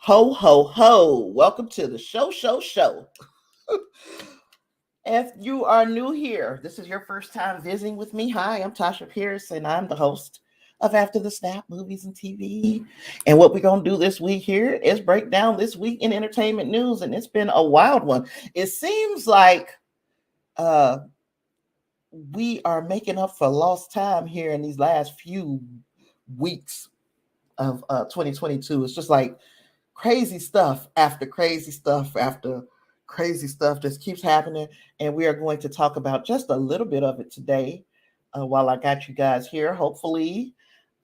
Ho, ho, ho. Welcome to the show. If you are new here, this is your first time visiting with me. Hi, I'm Tasha Pierce, and I'm the host of After the Snap Movies and TV. And what we're going to do this week here is break down this week in entertainment news, and it's been a wild one. It seems like we are making up for lost time here in these last few weeks of 2022. It's just like crazy stuff after crazy stuff after crazy stuff just keeps happening, and we are going to talk about just a little bit of it today. While I got you guys here,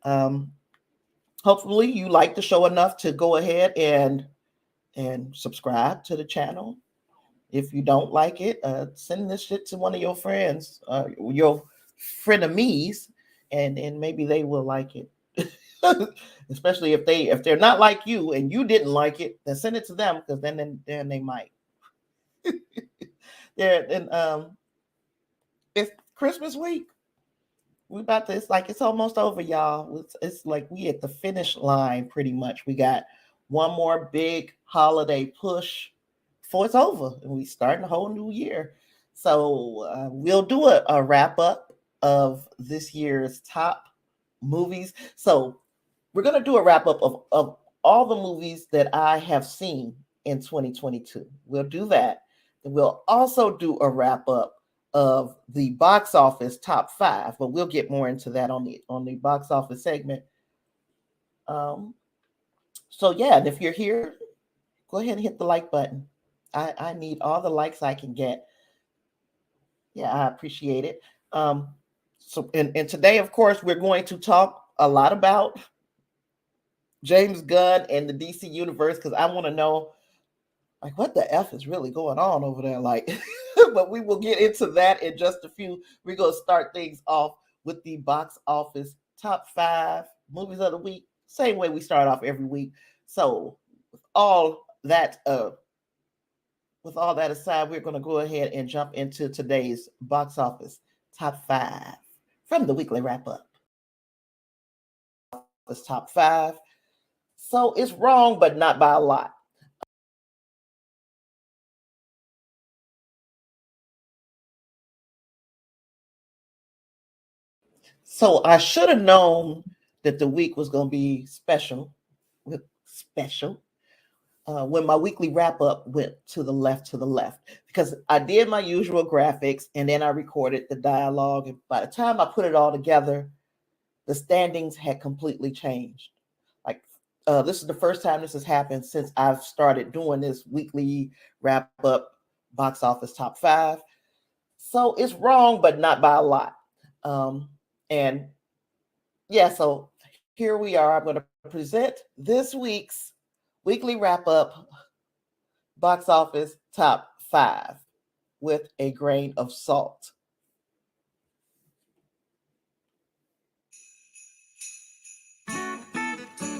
um, hopefully you like the show enough to go ahead and subscribe to the channel. If you don't like it, send this shit to one of your friends, your frenemies, and maybe they will like it. Especially if they're not like you and you didn't like it, then send it to them, because then they might. It's Christmas week. We about to. It's almost over, y'all. It's like we at the finish line pretty much. We got one more big holiday push before it's over, and we starting a whole new year. So we'll do a wrap up of this year's top movies. So we're going to do a wrap up of all the movies that I have seen in 2022. We'll do that. And we'll also do a wrap up of the box office top 5, but we'll get more into that on the box office segment. So yeah, and if you're here, go ahead and hit the like button. I need all the likes I can get. Yeah, I appreciate it. So and today, of course, we're going to talk a lot about James Gunn and the DC universe, because I want to know, like, what the F is really going on over there, like. But we will get into that in just a few. We're going to start things off with the box office top 5 movies of the week, same way we start off every week. So with all that aside, we're going to go ahead and jump into today's box office top 5 from the weekly wrap up. This top 5. So it's wrong, but not by a lot. So I should have known that the week was going to be special. When my weekly wrap up went to the left, because I did my usual graphics and then I recorded the dialogue. And by the time I put it all together, the standings had completely changed. Like, this is the first time this has happened since I've started doing this weekly wrap up box office top 5. So it's wrong, but not by a lot. And yeah, so here we are. I'm going to present this week's weekly wrap up box office top 5 with a grain of salt.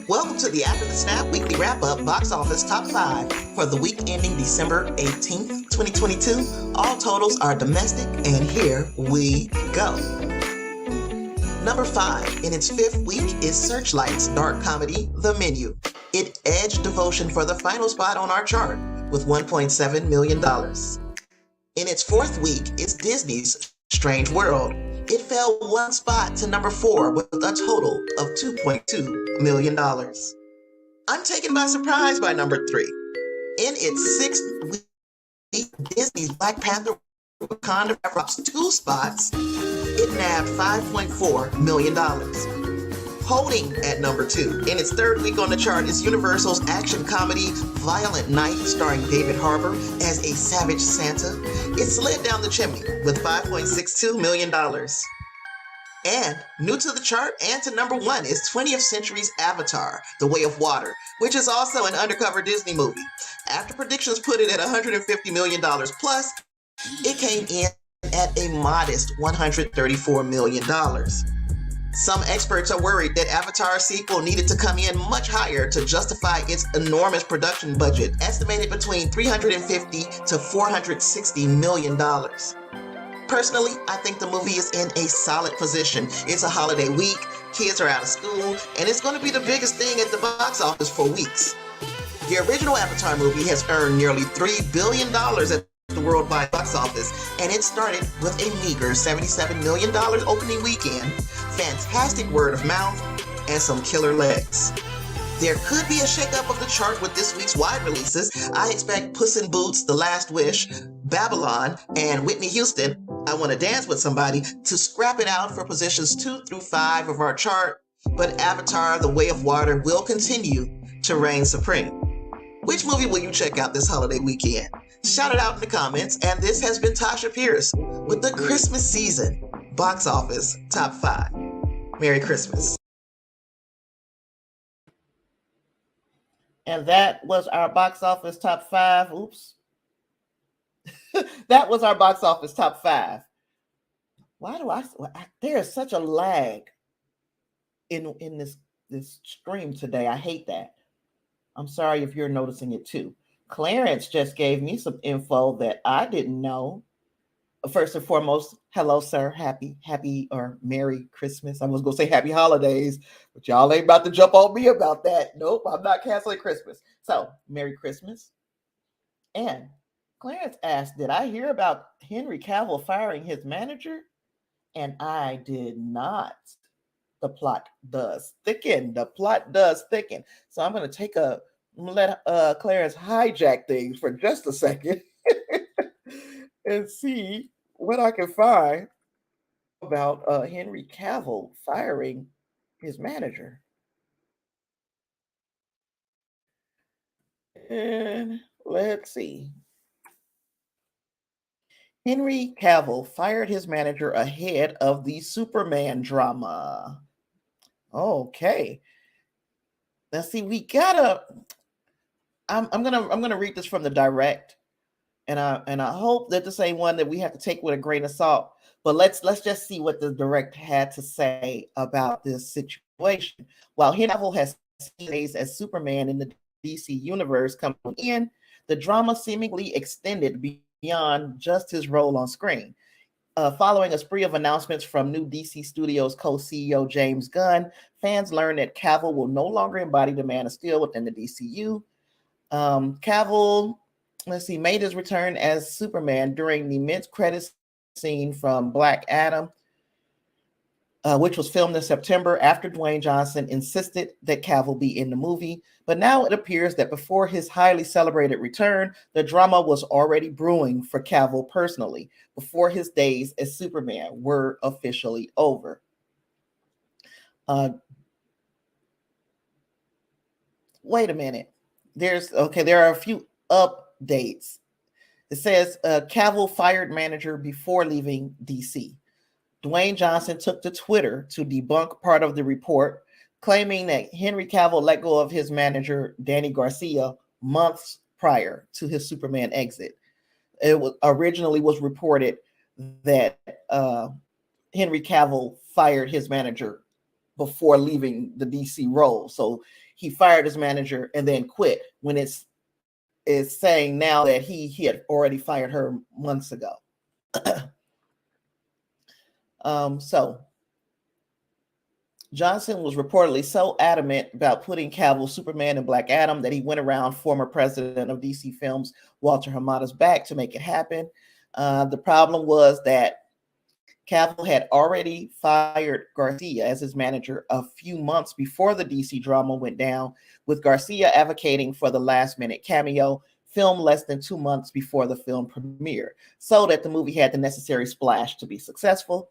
Welcome to the After the Snap Weekly Wrap-Up Box Office Top 5 for the week ending December 18th, 2022. All totals are domestic, and here we go. Number 5, in its 5th week, is Searchlight's dark comedy, The Menu. It edged Devotion for the final spot on our chart with $1.7 million. In its 4th week is Disney's Strange World. It fell 1 spot to number 4 with a total of $2.2 million. I'm taken by surprise by number 3. In its 6th week, Disney's Black Panther Wakanda drops 2 spots. It nabbed $5.4 million. Holding at number 2, in its 3rd week on the chart, is Universal's action comedy Violent Night, starring David Harbour as a savage Santa. It slid down the chimney with $5.62 million. And new to the chart and to number 1 is 20th Century's Avatar, The Way of Water, which is also an undercover Disney movie. After predictions put it at $150 million plus, it came in at a modest $134 million. Some experts are worried that Avatar's sequel needed to come in much higher to justify its enormous production budget, estimated between $350 to $460 million. Personally, I think the movie is in a solid position. It's a holiday week, kids are out of school, and it's going to be the biggest thing at the box office for weeks. The original Avatar movie has earned nearly $3 billion at the worldwide box office, and it started with a meager $77 million opening weekend, fantastic word of mouth, and some killer legs. There could be a shakeup of the chart with this week's wide releases. I expect Puss in Boots, The Last Wish, Babylon, and Whitney Houston, I Want to Dance with Somebody, to scrap it out for positions 2 through 5 of our chart, but Avatar, The Way of Water will continue to reign supreme. Which movie will you check out this holiday weekend? Shout it out in the comments, and this has been Tasha Pierce with the Christmas season box office top 5. Merry Christmas. And that was our box office top 5. Oops. That was our box office top 5. Why do there is such a lag in this stream today. I hate that. I'm sorry if you're noticing it too. Clarence just gave me some info that I didn't know. First and foremost, hello, sir. Happy or Merry Christmas. I was going to say Happy Holidays, but y'all ain't about to jump on me about that. Nope, I'm not canceling Christmas. So, Merry Christmas. And Clarence asked, did I hear about Henry Cavill firing his manager? And I did not. The plot does thicken. So I'm going to let Clarence hijack things for just a second and see what I can find about Henry Cavill firing his manager. And let's see. Henry Cavill fired his manager ahead of the Superman drama. Okay. Let's see. I'm gonna read this from the direct, and I hope that this ain't one that we have to take with a grain of salt. But let's just see what the direct had to say about this situation. While Henry Cavill has days as Superman in the DC universe coming in, the drama seemingly extended beyond just his role on screen. Following a spree of announcements from new DC Studios co-CEO James Gunn, fans learned that Cavill will no longer embody the Man of Steel within the DCU. Cavill, made his return as Superman during the mid-credits scene from Black Adam, which was filmed in September after Dwayne Johnson insisted that Cavill be in the movie. But now it appears that before his highly celebrated return, the drama was already brewing for Cavill personally, before his days as Superman were officially over. Wait a minute. There are a few updates. It says Cavill fired manager before leaving DC. Dwayne Johnson took to Twitter to debunk part of the report, claiming that Henry Cavill let go of his manager, Danny Garcia, months prior to his Superman exit. It originally was reported that Henry Cavill fired his manager before leaving the DC role. So he fired his manager and then quit, when it's saying now that he had already fired her months ago. So Johnson was reportedly so adamant about putting Cavill, Superman, and Black Adam that he went around former president of DC Films, Walter Hamada's back to make it happen. The problem was that Cavill had already fired Garcia as his manager a few months before the DC drama went down, with Garcia advocating for the last-minute cameo, filmed less than 2 months before the film premiered, so that the movie had the necessary splash to be successful.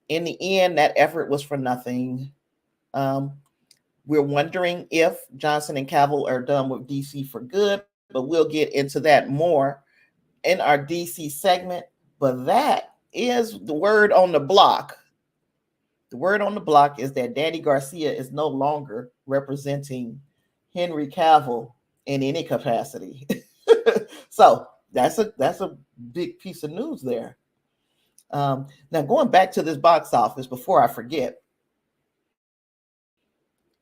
In the end, that effort was for nothing. We're wondering if Johnson and Cavill are done with DC for good, but we'll get into that more in our DC segment. But that is the word on the block. The word on the block is that Danny Garcia is no longer representing Henry Cavill in any capacity. So that's a big piece of news there. Now, going back to this box office, before I forget,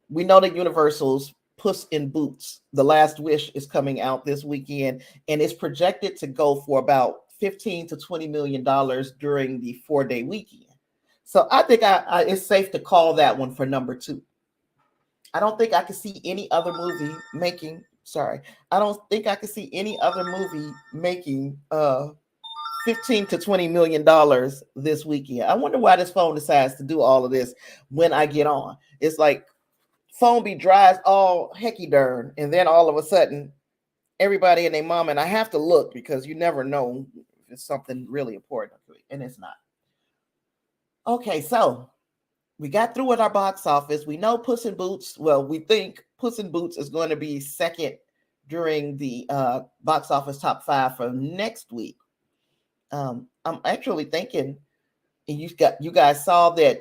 we know that Universal's Puss in Boots, The Last Wish, is coming out this weekend, and it's projected to go for about $15 to $20 million during the 4-day weekend. So I think it's safe to call that one for number 2. I don't think I can see any other movie making sorry, I don't think I could see any other movie making 15 to 20 million dollars this weekend. I wonder why this phone decides to do all of this when I get on. It's like phone be dry as all hecky darn, and then all of a sudden everybody and their mom, and I have to look because you never know if it's something really important, and it's not. Okay, so we got through with our box office. We know Puss in Boots. Well, we think Puss in Boots is going to be second during the box office top 5 for next week. I'm actually thinking, and you guys saw that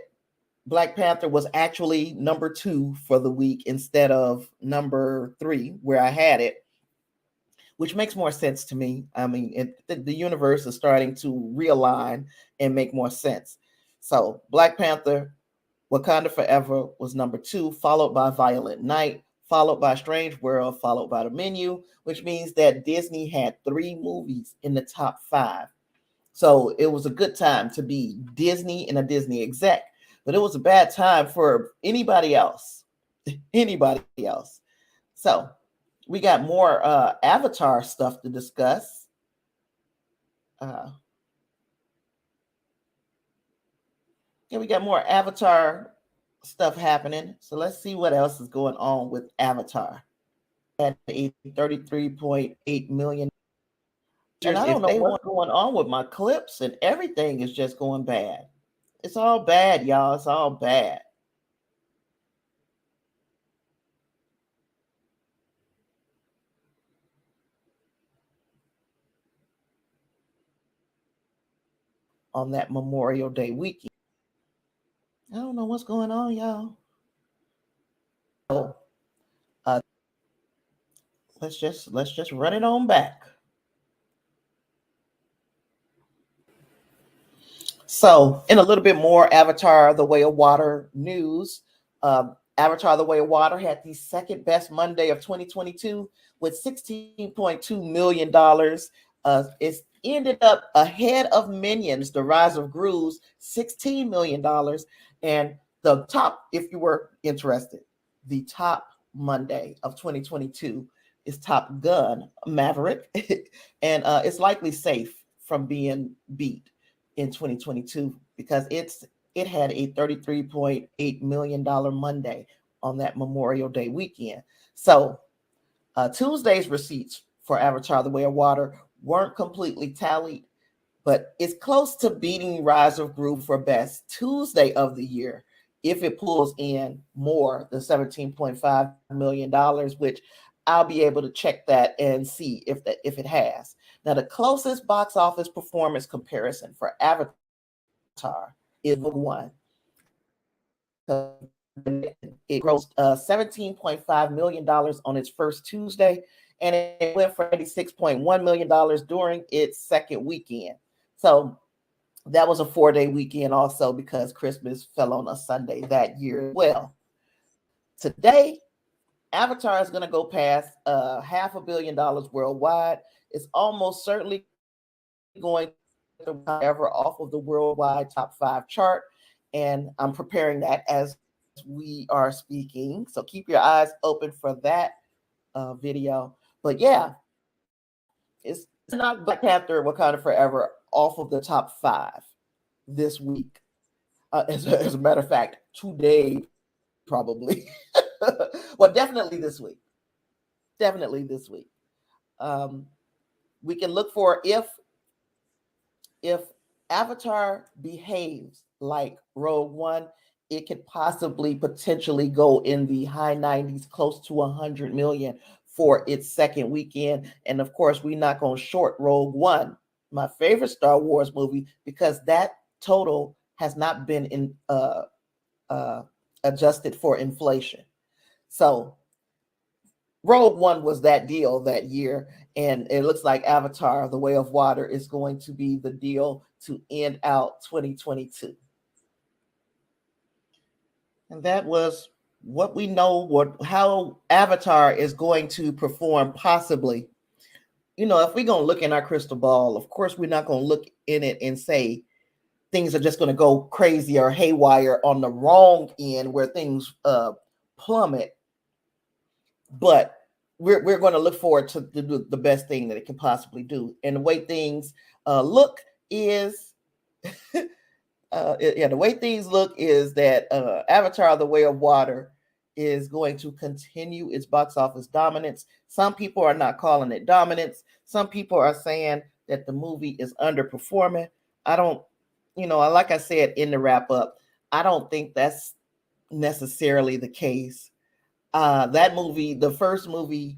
Black Panther was actually number 2 for the week instead of number 3 where I had it, which makes more sense to me. I mean, the universe is starting to realign and make more sense. So Black Panther, Wakanda Forever was number 2, followed by Violent Night, followed by Strange World, followed by The Menu, which means that Disney had 3 movies in the top 5. So it was a good time to be Disney and a Disney exec, but it was a bad time for anybody else. Anybody else. So we got more Avatar stuff to discuss. Yeah, we got more Avatar stuff happening. So let's see what else is going on with Avatar. At a 33.8 million. And I don't know what's going on with my clips, and everything is just going bad. It's all bad, y'all. It's all bad. On that Memorial Day weekend. I don't know what's going on, y'all. So, let's just run it on back. So, in a little bit more Avatar: The Way of Water news, Avatar: The Way of Water had the second best Monday of 2022 with $16.2 million. It's ended up ahead of Minions: The Rise of Gru's $16 million. And the top, if you were interested, the top Monday of 2022 is Top Gun Maverick. And it's likely safe from being beat in 2022 because it had a $33.8 million Monday on that Memorial Day weekend. So Tuesday's receipts for Avatar: The Way of Water weren't completely tallied, but it's close to beating Rise of Gru for best Tuesday of the year if it pulls in more than $17.5 million, which I'll be able to check that and see if it has. Now, the closest box office performance comparison for Avatar is Rogue One. It grossed $17.5 million on its first Tuesday, and it went for $86.1 million during its second weekend. So that was a 4-day weekend also because Christmas fell on a Sunday that year as well. Today, Avatar is going to go past $500 million worldwide. It's almost certainly going to ever off of the worldwide top 5 chart. And I'm preparing that as we are speaking. So keep your eyes open for that video. But yeah, it's not Black Panther Wakanda Forever off of the top 5 this week. As a matter of fact, today, probably. Well, definitely this week. Definitely this week. We can look for if Avatar behaves like Rogue One, it could possibly potentially go in the high 90s, close to 100 million for its second weekend. And of course, we're not going to short Rogue One, my favorite Star Wars movie, because that total has not been adjusted for inflation. So Rogue One was that deal that year, and it looks like Avatar: The Way of Water is going to be the deal to end out 2022. And that was what we know, how Avatar is going to perform possibly. You know, if we're going to look in our crystal ball, of course, we're not going to look in it and say things are just going to go crazy or haywire on the wrong end where things plummet. But we're going to look forward to the best thing that it can possibly do. And the way things look is, the way things look is that Avatar: The Way of Water is going to continue its box office dominance. Some people are not calling it dominance. Some people are saying that the movie is underperforming. I don't, like I said in the wrap up, I don't think that's necessarily the case. That movie, the first movie,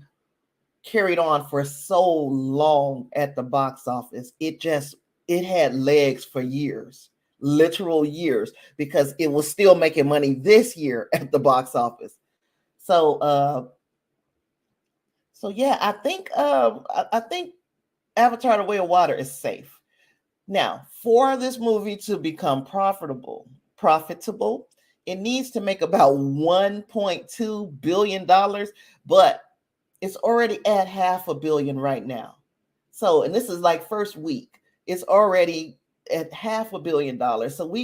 carried on for so long at the box office. It had legs for years, literal years, because it was still making money this year at the box office. So yeah, I think Avatar: The Way of Water is safe. Now, for this movie to become profitable, it needs to make about $1.2 billion, but it's already at $500 million right now. So, and this is like first week, it's already at $500 million. So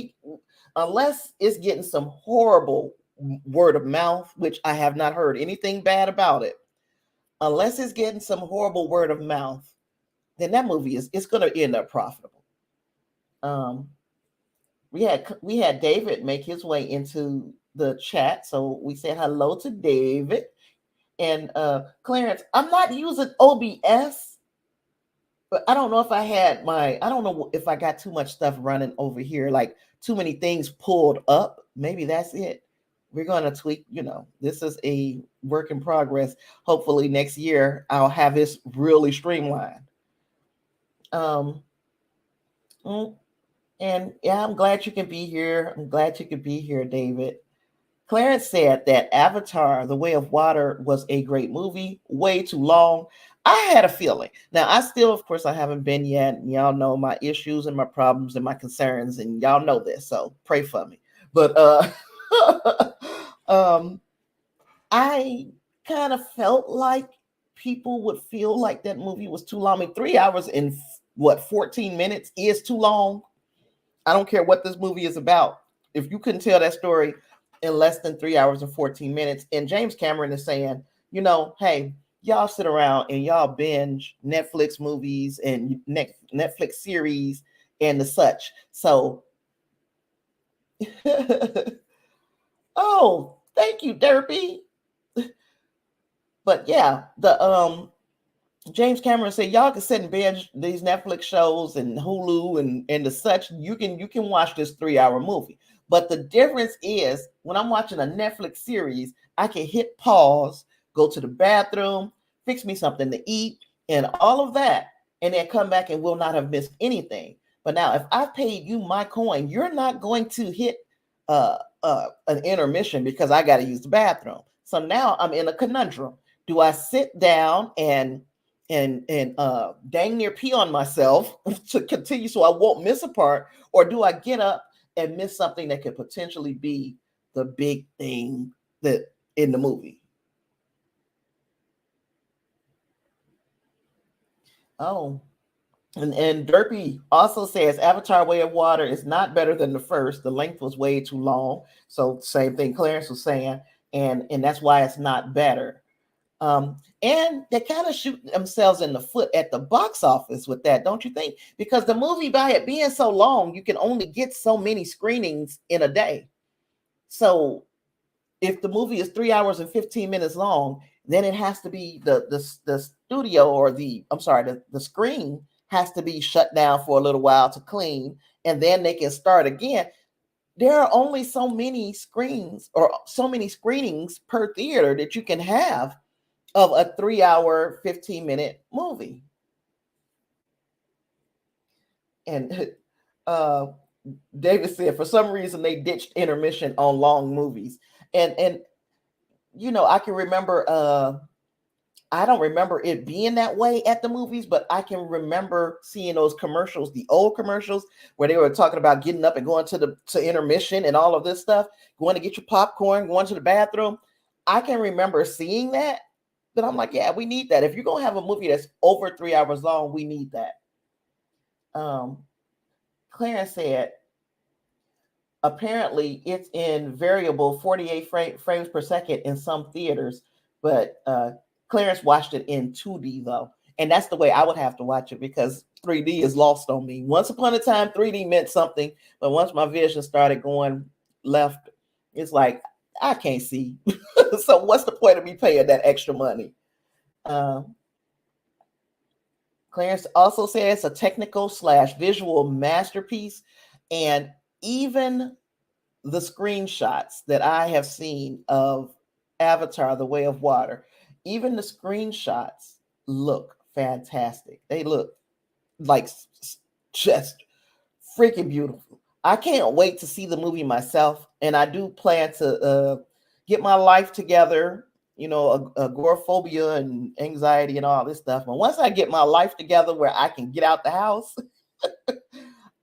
unless it's getting some horrible word of mouth, which I have not heard anything bad about it, unless it's getting some horrible word of mouth, then that movie it's going to end up profitable. We had David make his way into the chat, so we said hello to David. And Clarence, I'm not using OBS, but I don't know if I don't know if I got too much stuff running over here, like too many things pulled up. Maybe that's it. We're going to tweak, this is a work in progress. Hopefully next year I'll have this really streamlined. And yeah, I'm glad you can be here. I'm glad you could be here, David. Clarence said that Avatar: The Way of Water was a great movie, way too long. I had a feeling. Now, of course, I haven't been yet. And y'all know my issues and my problems and my concerns, and y'all know this, so pray for me. But I kind of felt like people would feel like that movie was too long. I mean, 3 hours and 14 minutes is too long. I don't care what this movie is about. If you couldn't tell that story in less than 3 hours and 14 minutes, and James Cameron is saying, hey, y'all sit around and y'all binge Netflix movies and Netflix series and the such. So, oh, thank you, Derpy. But yeah, the James Cameron said y'all can sit and binge these Netflix shows and Hulu and the such. You can watch this 3 hour movie. But the difference is when I'm watching a Netflix series, I can hit pause, go to the bathroom, fix me something to eat, and all of that, and then come back and will not have missed anything. But now, if I paid you my coin, you're not going to hit an intermission because I got to use the bathroom. So now I'm in a conundrum. Do I sit down and dang near pee on myself to continue so I won't miss a part, or do I get up and miss something that could potentially be the big thing that in the movie? Oh, and Derpy also says Avatar: Way of Water is not better than the first. The length was way too long. So same thing Clarence was saying, and that's why it's not better. And they kind of shoot themselves in the foot at the box office with that, don't you think? Because the movie, by it being so long, you can only get so many screenings in a day. So if the movie is 3 hours and 15 minutes long, then it has to be the studio or the screen has to be shut down for a little while to clean, and then they can start again. There are only so many screens or so many screenings per theater that you can have of a 3 hour, 15-minute movie. And David said, for some reason, they ditched intermission on long movies. And I can remember, I don't remember it being that way at the movies, but I can remember seeing those commercials, the old commercials, where they were talking about getting up and going to intermission and all of this stuff, going to get your popcorn, going to the bathroom. I can remember seeing that. But I'm like, yeah, we need that. If you're going to have a movie that's over 3 hours long, we need that. Clarence said, apparently it's in variable 48 frames per second in some theaters. But Clarence watched it in 2D though. And that's the way I would have to watch it because 3D is lost on me. Once upon a time, 3D meant something, but once my vision started going left, it's like, I can't see. So what's the point of me paying that extra money? Clarence also says a technical / visual masterpiece. And even the screenshots that I have seen of Avatar, The Way of Water, even the screenshots look fantastic. They look like just freaking beautiful. I can't wait to see the movie myself. And I do plan to get my life together, you know, agoraphobia and anxiety and all this stuff. But once I get my life together where I can get out the house,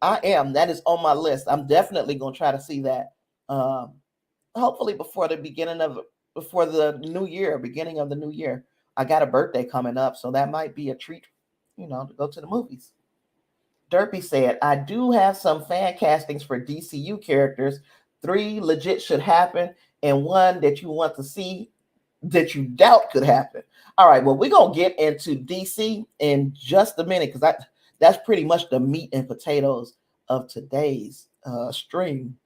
that is on my list. I'm definitely going to try to see that. Hopefully before the beginning of the new year. I got a birthday coming up, so that might be a treat, you know, to go to the movies. Derpy said, I do have some fan castings for DCU characters. 3 legit should happen, and 1 that you want to see that you doubt could happen. All right, well, we're going to get into DC in just a minute because that's pretty much the meat and potatoes of today's stream.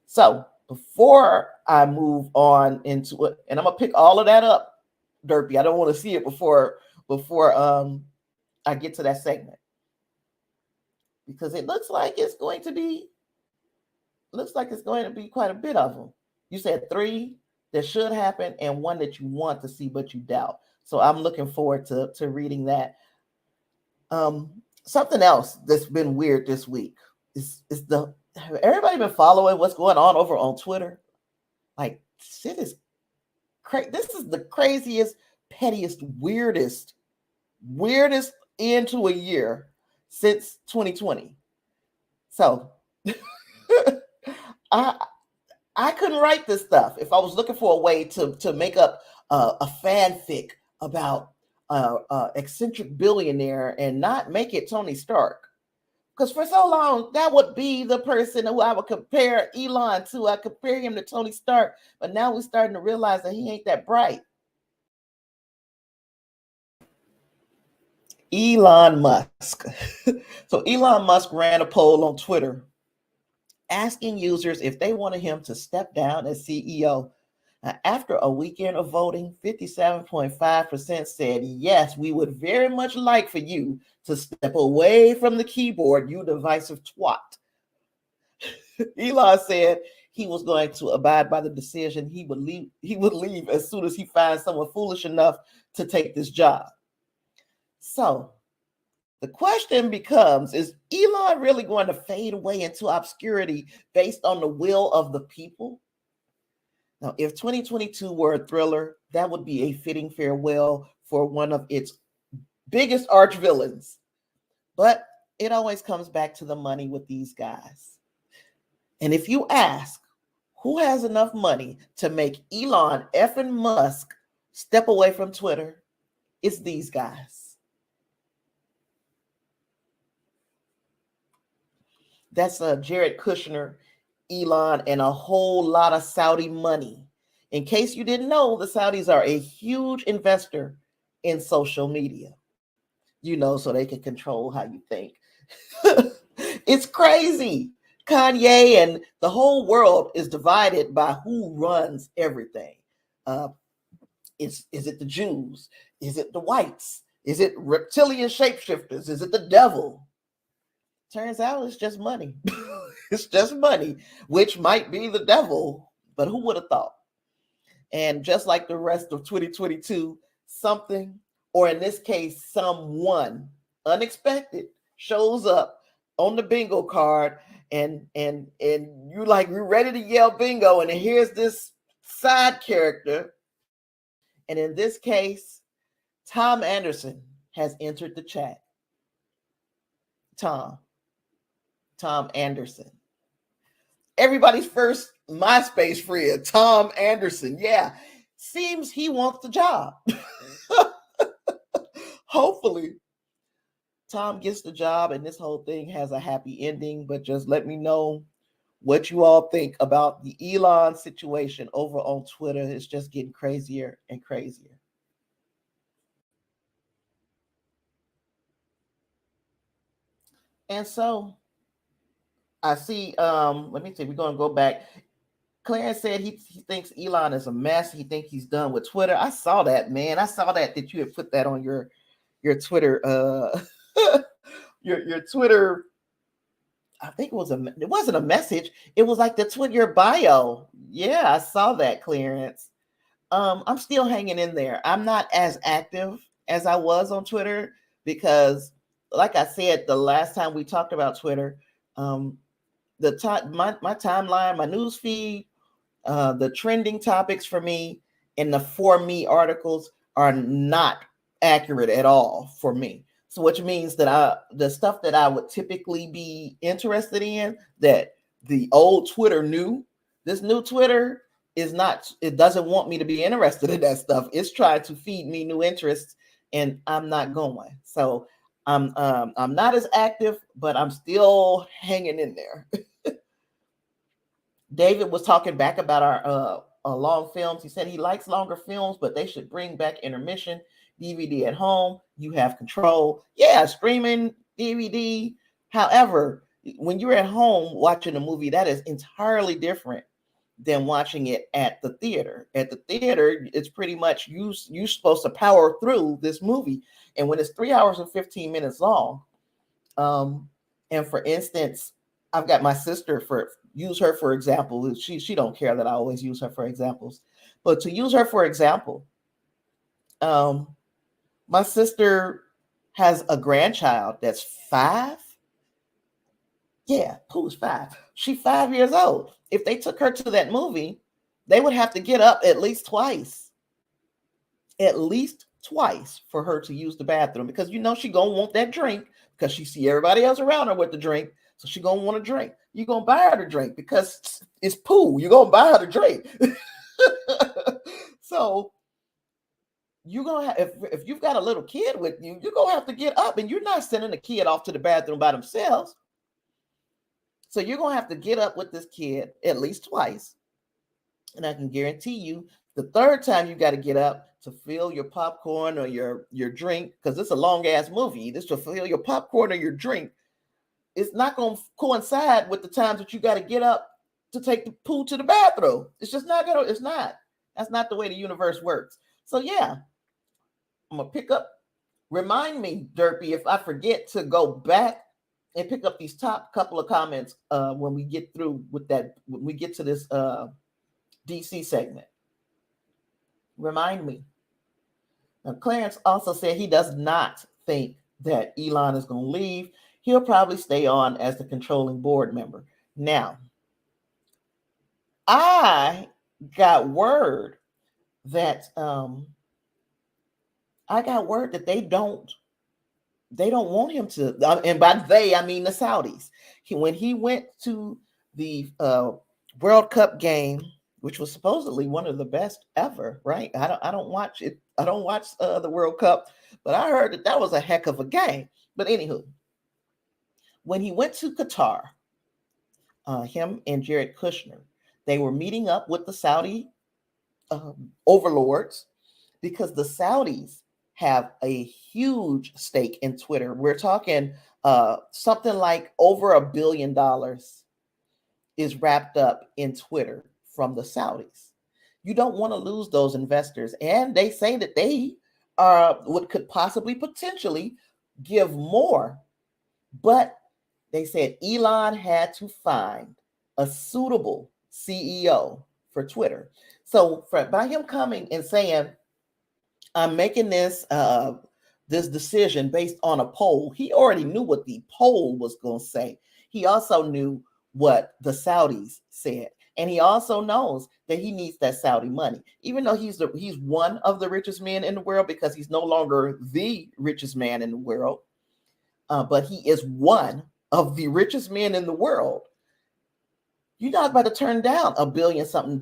So before I move on into it, and I'm going to pick all of that up, Derpy, I don't want to see it before I get to that segment. Because it looks like it's going to be quite a bit of them. You said 3 that should happen and 1 that you want to see but you doubt. So I'm looking forward to reading that. Something else that's been weird this week is have everybody been following what's going on over on Twitter? Like, shit is crazy. This is the craziest, pettiest, weirdest end to a year since 2020. So I couldn't write this stuff if I was looking for a way to make up a fanfic about eccentric billionaire and not make it Tony Stark. Because for so long, that would be the person who I would compare Elon to. I compare him to Tony Stark, but now we're starting to realize that he ain't that bright. Elon Musk. So Elon Musk ran a poll on Twitter asking users if they wanted him to step down as CEO. After a weekend of voting, 57.5% said, yes, we would very much like for you to step away from the keyboard, you divisive twat. Elon said he was going to abide by the decision. He would leave as soon as he finds someone foolish enough to take this job. So the question becomes, is Elon really going to fade away into obscurity based on the will of the people? Now, if 2022 were a thriller, that would be a fitting farewell for one of its biggest arch villains. But it always comes back to the money with these guys. And if you ask who has enough money to make Elon effing Musk step away from Twitter, it's these guys. That's Jared Kushner, Elon, and a whole lot of Saudi money. In case you didn't know, the Saudis are a huge investor in social media, you know, so they can control how you think. It's crazy. Kanye and the whole world is divided by who runs everything. Is it the Jews? Is it the whites? Is it reptilian shapeshifters? Is it the devil? Turns out it's just money. It's just money, which might be the devil, but who would have thought? And just like the rest of 2022, something, or in this case, someone unexpected shows up on the bingo card, and you're ready to yell bingo, and here's this side character. And in this case, Tom Anderson has entered the chat. Tom Anderson. Everybody's first MySpace friend, Tom Anderson. Yeah, seems he wants the job. Hopefully, Tom gets the job and this whole thing has a happy ending, but just let me know what you all think about the Elon situation over on Twitter. It's just getting crazier and crazier. And so I see, let me see, we're going to go back. Clarence said he thinks Elon is a mess. He thinks he's done with Twitter. I saw that, man. I saw that you had put that on your Twitter, your Twitter. I think it wasn't a message. It was like the Twitter bio. Yeah, I saw that, Clarence. I'm still hanging in there. I'm not as active as I was on Twitter because, like I said, the last time we talked about Twitter, the my timeline, my news feed, the trending topics for me and the for me articles are not accurate at all for me. So which means that the stuff that I would typically be interested in, that the old Twitter knew, this new Twitter is not, it doesn't want me to be interested in that stuff. It's trying to feed me new interests and I'm not going. So I'm not as active, but I'm still hanging in there. David was talking back about our long films. He said he likes longer films, but they should bring back intermission, DVD at home. You have control. Yeah, streaming, DVD. However, when you're at home watching a movie, that is entirely different than watching it at the theater. At the theater, it's pretty much you're supposed to power through this movie. And when it's 3 hours and 15 minutes long, and for instance, I've got my sister, for use her for example. She don't care that I always use her for examples, but to use her for example, my sister has a grandchild that's 5. Yeah, who's 5? She's 5 years old. If they took her to that movie, they would have to get up at least twice for her to use the bathroom, because she gonna want that drink because she see everybody else around her with the drink. So she gonna want a drink. You're gonna buy her the drink because it's poo. You're gonna buy her the drink. So you're gonna have, if you've got a little kid with you, you're gonna have to get up, and you're not sending the kid off to the bathroom by themselves. So you're gonna have to get up with this kid at least twice. And I can guarantee you, the third time you got to get up to fill your popcorn or your drink, because it's a long ass movie. This to fill your popcorn or your drink. It's not going to coincide with the times that you got to get up to take the poo to the bathroom. It's just not going to, it's not. That's not the way the universe works. So yeah, I'm going to pick up, remind me, Derpy, if I forget to go back and pick up these top couple of comments when we get through with that, when we get to this DC segment. Remind me. Now, Clarence also said he does not think that Elon is going to leave. He'll probably stay on as the controlling board member. Now, I got word that they don't want him to, and by they I mean the Saudis. When he went to the World Cup game, which was supposedly one of the best ever, right? I don't watch it. I don't watch the World Cup, but I heard that was a heck of a game. But anywho, when he went to Qatar, him and Jared Kushner, they were meeting up with the Saudi overlords, because the Saudis have a huge stake in Twitter. We're talking something like over $1 billion is wrapped up in Twitter from the Saudis. You don't want to lose those investors. And they say that they could possibly potentially give more. But they said Elon had to find a suitable CEO for Twitter. So by him coming and saying, I'm making this decision based on a poll, he already knew what the poll was going to say. He also knew what the Saudis said. And he also knows that he needs that Saudi money, even though he's one of the richest men in the world, because he's no longer the richest man in the world. But he is one of the richest men in the world. You're not about to turn down $1 billion something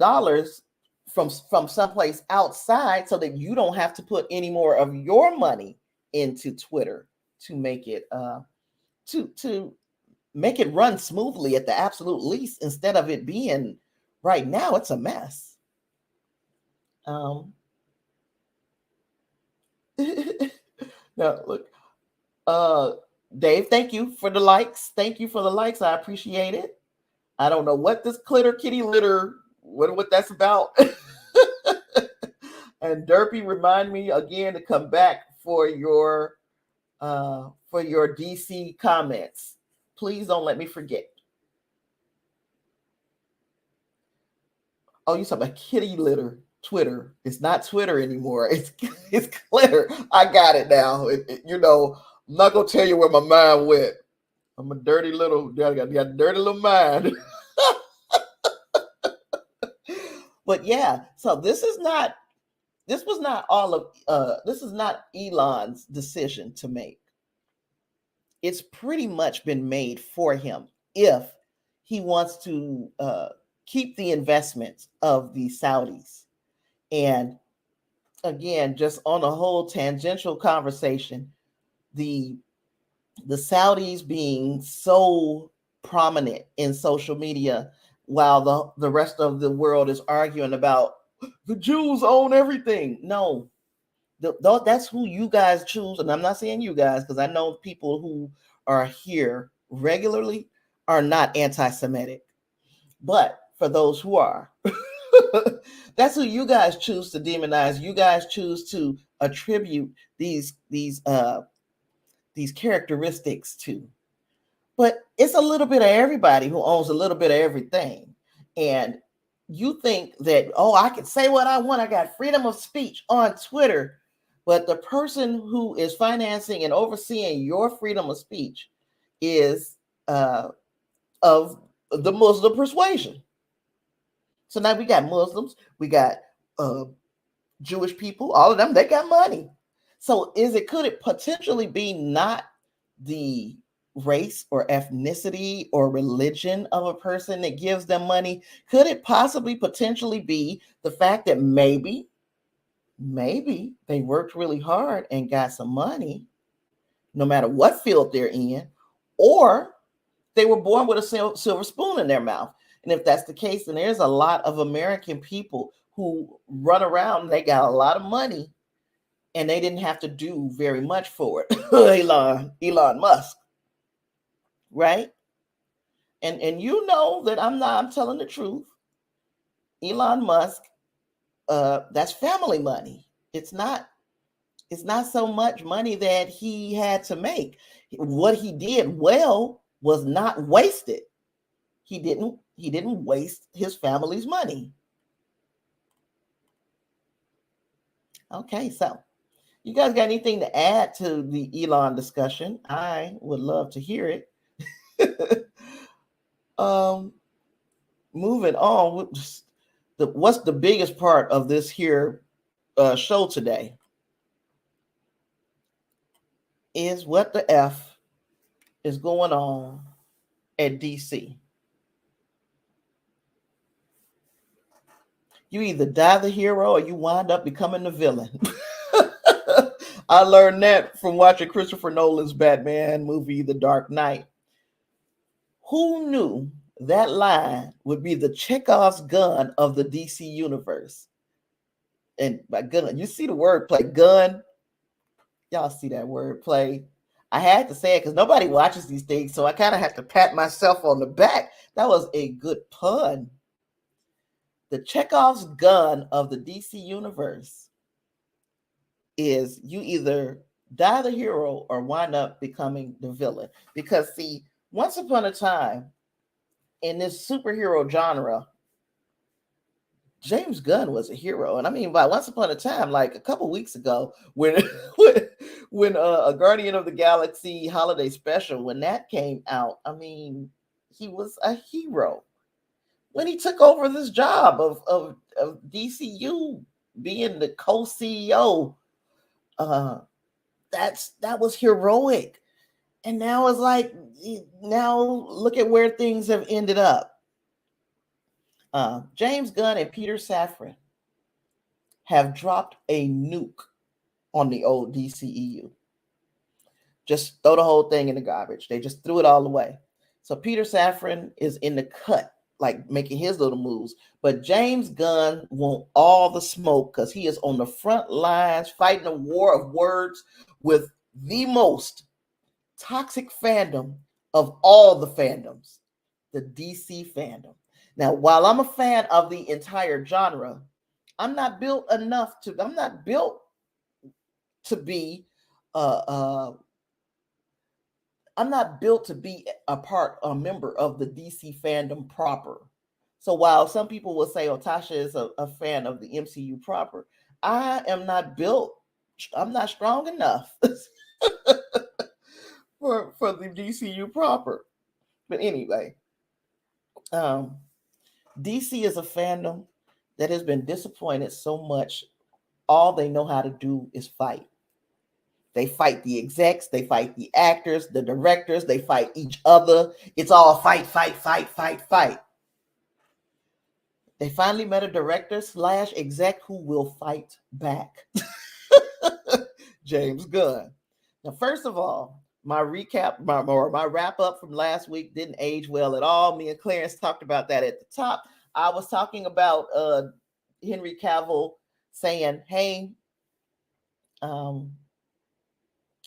from someplace outside so that you don't have to put any more of your money into Twitter to make it to make it run smoothly at the absolute least, instead of it being right now it's a mess. Now look, Dave, thank you for the likes. Thank you for the likes. I appreciate it. I don't know what this clitter kitty litter, what that's about. And Derpy, remind me again to come back for your DC comments. Please don't let me forget. Oh, you talking about kitty litter? Twitter. It's not Twitter anymore. It's glitter. I got it now. I'm not gonna tell you where my mind went. I'm a dirty little. I got a dirty little mind. But yeah, so this is not Elon's decision to make. It's pretty much been made for him if he wants to keep the investments of the Saudis. And again, just on a whole tangential conversation, the Saudis being so prominent in social media while the rest of the world is arguing about the Jews own everything. No, that's who you guys choose. And I'm not saying you guys, because I know people who are here regularly are not anti-Semitic. But for those who are, that's who you guys choose to demonize. You guys choose to attribute these characteristics to. But it's a little bit of everybody who owns a little bit of everything. And you think that, oh, I can say what I want. I got freedom of speech on Twitter. But the person who is financing and overseeing your freedom of speech is of the Muslim persuasion. So now we got Muslims, we got Jewish people, all of them, they got money. So could it potentially be not the race or ethnicity or religion of a person that gives them money? Could it possibly potentially be the fact that maybe they worked really hard and got some money, no matter what field they're in, or they were born with a silver spoon in their mouth? And if that's the case, then there's a lot of American people who run around, they got a lot of money, and they didn't have to do very much for it. Elon Musk, right? And you know that I'm telling the truth. Elon Musk, that's family money. It's not so much money that he had to make. What he did well was not wasted. He didn't waste his family's money. Okay, so you guys got anything to add to the Elon discussion? I would love to hear it. Moving on, what's the biggest part of this here show today is what the F is going on at DC. You either die the hero or you wind up becoming the villain. I learned that from watching Christopher Nolan's Batman movie, The Dark Knight. Who knew that line would be the Chekhov's gun of the DC universe? And by gun, you see the wordplay, gun. Y'all see that wordplay? I had to say it because nobody watches these things, so I kind of have to pat myself on the back. That was a good pun. The Chekhov's gun of the DC universe is you either die the hero or wind up becoming the villain. Because see, once upon a time in this superhero genre, James Gunn was a hero. And I mean, by once upon a time, like a couple weeks ago, when a Guardian of the Galaxy holiday special, when that came out, I mean, he was a hero. When he took over this job of DCU, being the co-CEO, that was heroic. And now it's like, now look at where things have ended up. James Gunn and Peter Safran have dropped a nuke on the old DCEU. Just throw the whole thing in the garbage. They just threw it all away. So Peter Safran is in the cut, like making his little moves. But James Gunn wants all the smoke because he is on the front lines fighting a war of words with the most toxic fandom of all the fandoms, the DC fandom. Now, while I'm a fan of the entire genre, I'm not built to be I'm not built to be a member of the DC fandom proper. So while some people will say, oh, Tasha is a fan of the MCU proper, I am not built, I'm not strong enough for the DCU proper. But anyway, DC is a fandom that has been disappointed so much. All they know how to do is fight. They fight the execs, they fight the actors, the directors, they fight each other. It's all fight, fight, fight, fight, fight. They finally met a director / exec who will fight back. James Gunn. Now, first of all, my wrap up from last week didn't age well at all. Me and Clarence talked about that at the top. I was talking about Henry Cavill saying, hey,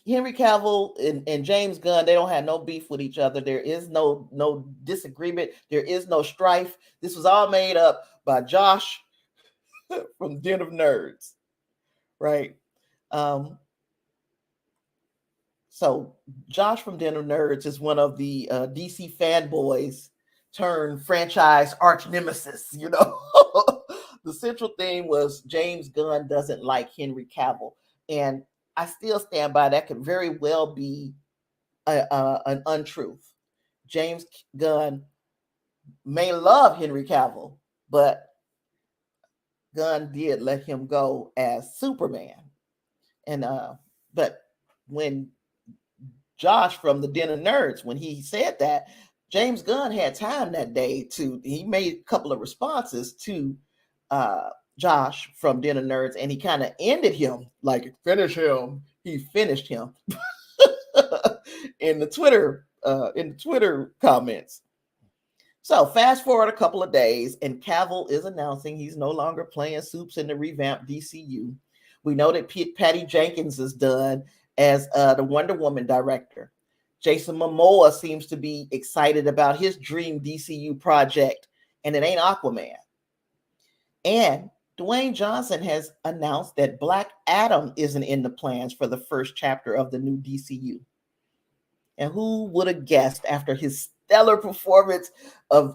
Henry Cavill and James Gunn, they don't have no beef with each other. There is no disagreement. There is no strife. This was all made up by Josh from Den of Nerds, right? So Josh from Den of Nerds is one of the DC fanboys turned franchise arch nemesis, you know. The central theme was James Gunn doesn't like Henry Cavill. And I still stand by that could very well be an untruth. James Gunn may love Henry Cavill, but Gunn did let him go as Superman. And but when Josh from the Den of Nerds, when he said that, James Gunn had time that day he made a couple of responses to Josh from Den of Nerds, and he kind of ended him like, finish him. He finished him in the Twitter comments. So fast forward a couple of days, and Cavill is announcing he's no longer playing Supes in the revamped DCU. We know that Patty Jenkins is done as the Wonder Woman director. Jason Momoa seems to be excited about his dream DCU project, and it ain't Aquaman. And Dwayne Johnson has announced that Black Adam isn't in the plans for the first chapter of the new DCU. And who would have guessed after his stellar performance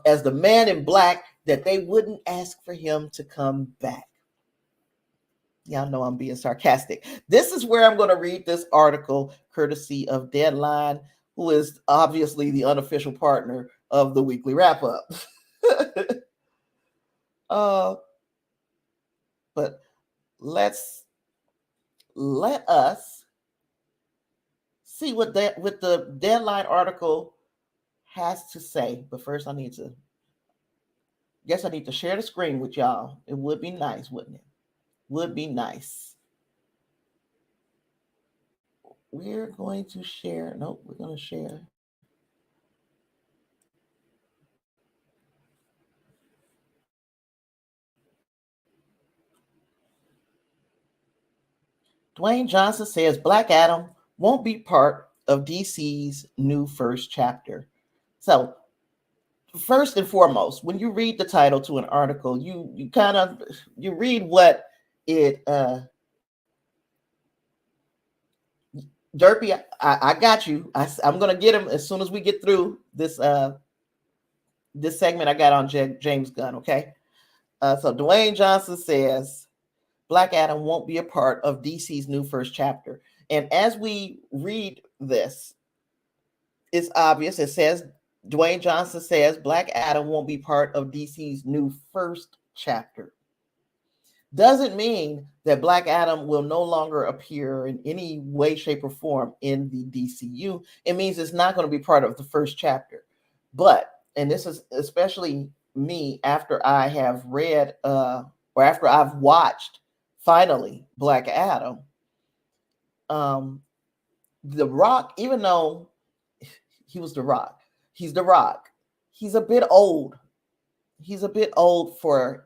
as the Man in Black that they wouldn't ask for him to come back? Y'all know I'm being sarcastic. This is where I'm going to read this article courtesy of Deadline, who is obviously the unofficial partner of the weekly wrap-up. But let us see what the Deadline article has to say. But first, I need to share the screen with y'all. It would be nice, wouldn't it? Would be nice. We're going to share. Nope, we're going to share. Dwayne Johnson says Black Adam won't be part of DC's new first chapter. So, first and foremost, when you read the title to an article, you read what it Derpy, I got you. I'm gonna get him as soon as we get through this segment I got on James Gunn. Okay, so Dwayne Johnson says Black Adam won't be a part of DC's new first chapter, and as we read this, it's obvious. It says Dwayne Johnson says Black Adam won't be part of DC's new first chapter. Doesn't mean that Black Adam will no longer appear in any way, shape, or form in the DCU. It means it's not going to be part of the first chapter. But, and this is especially me after I have read or after I've watched finally Black Adam, The Rock, even though he was The Rock, he's The Rock. He's a bit old. He's a bit old for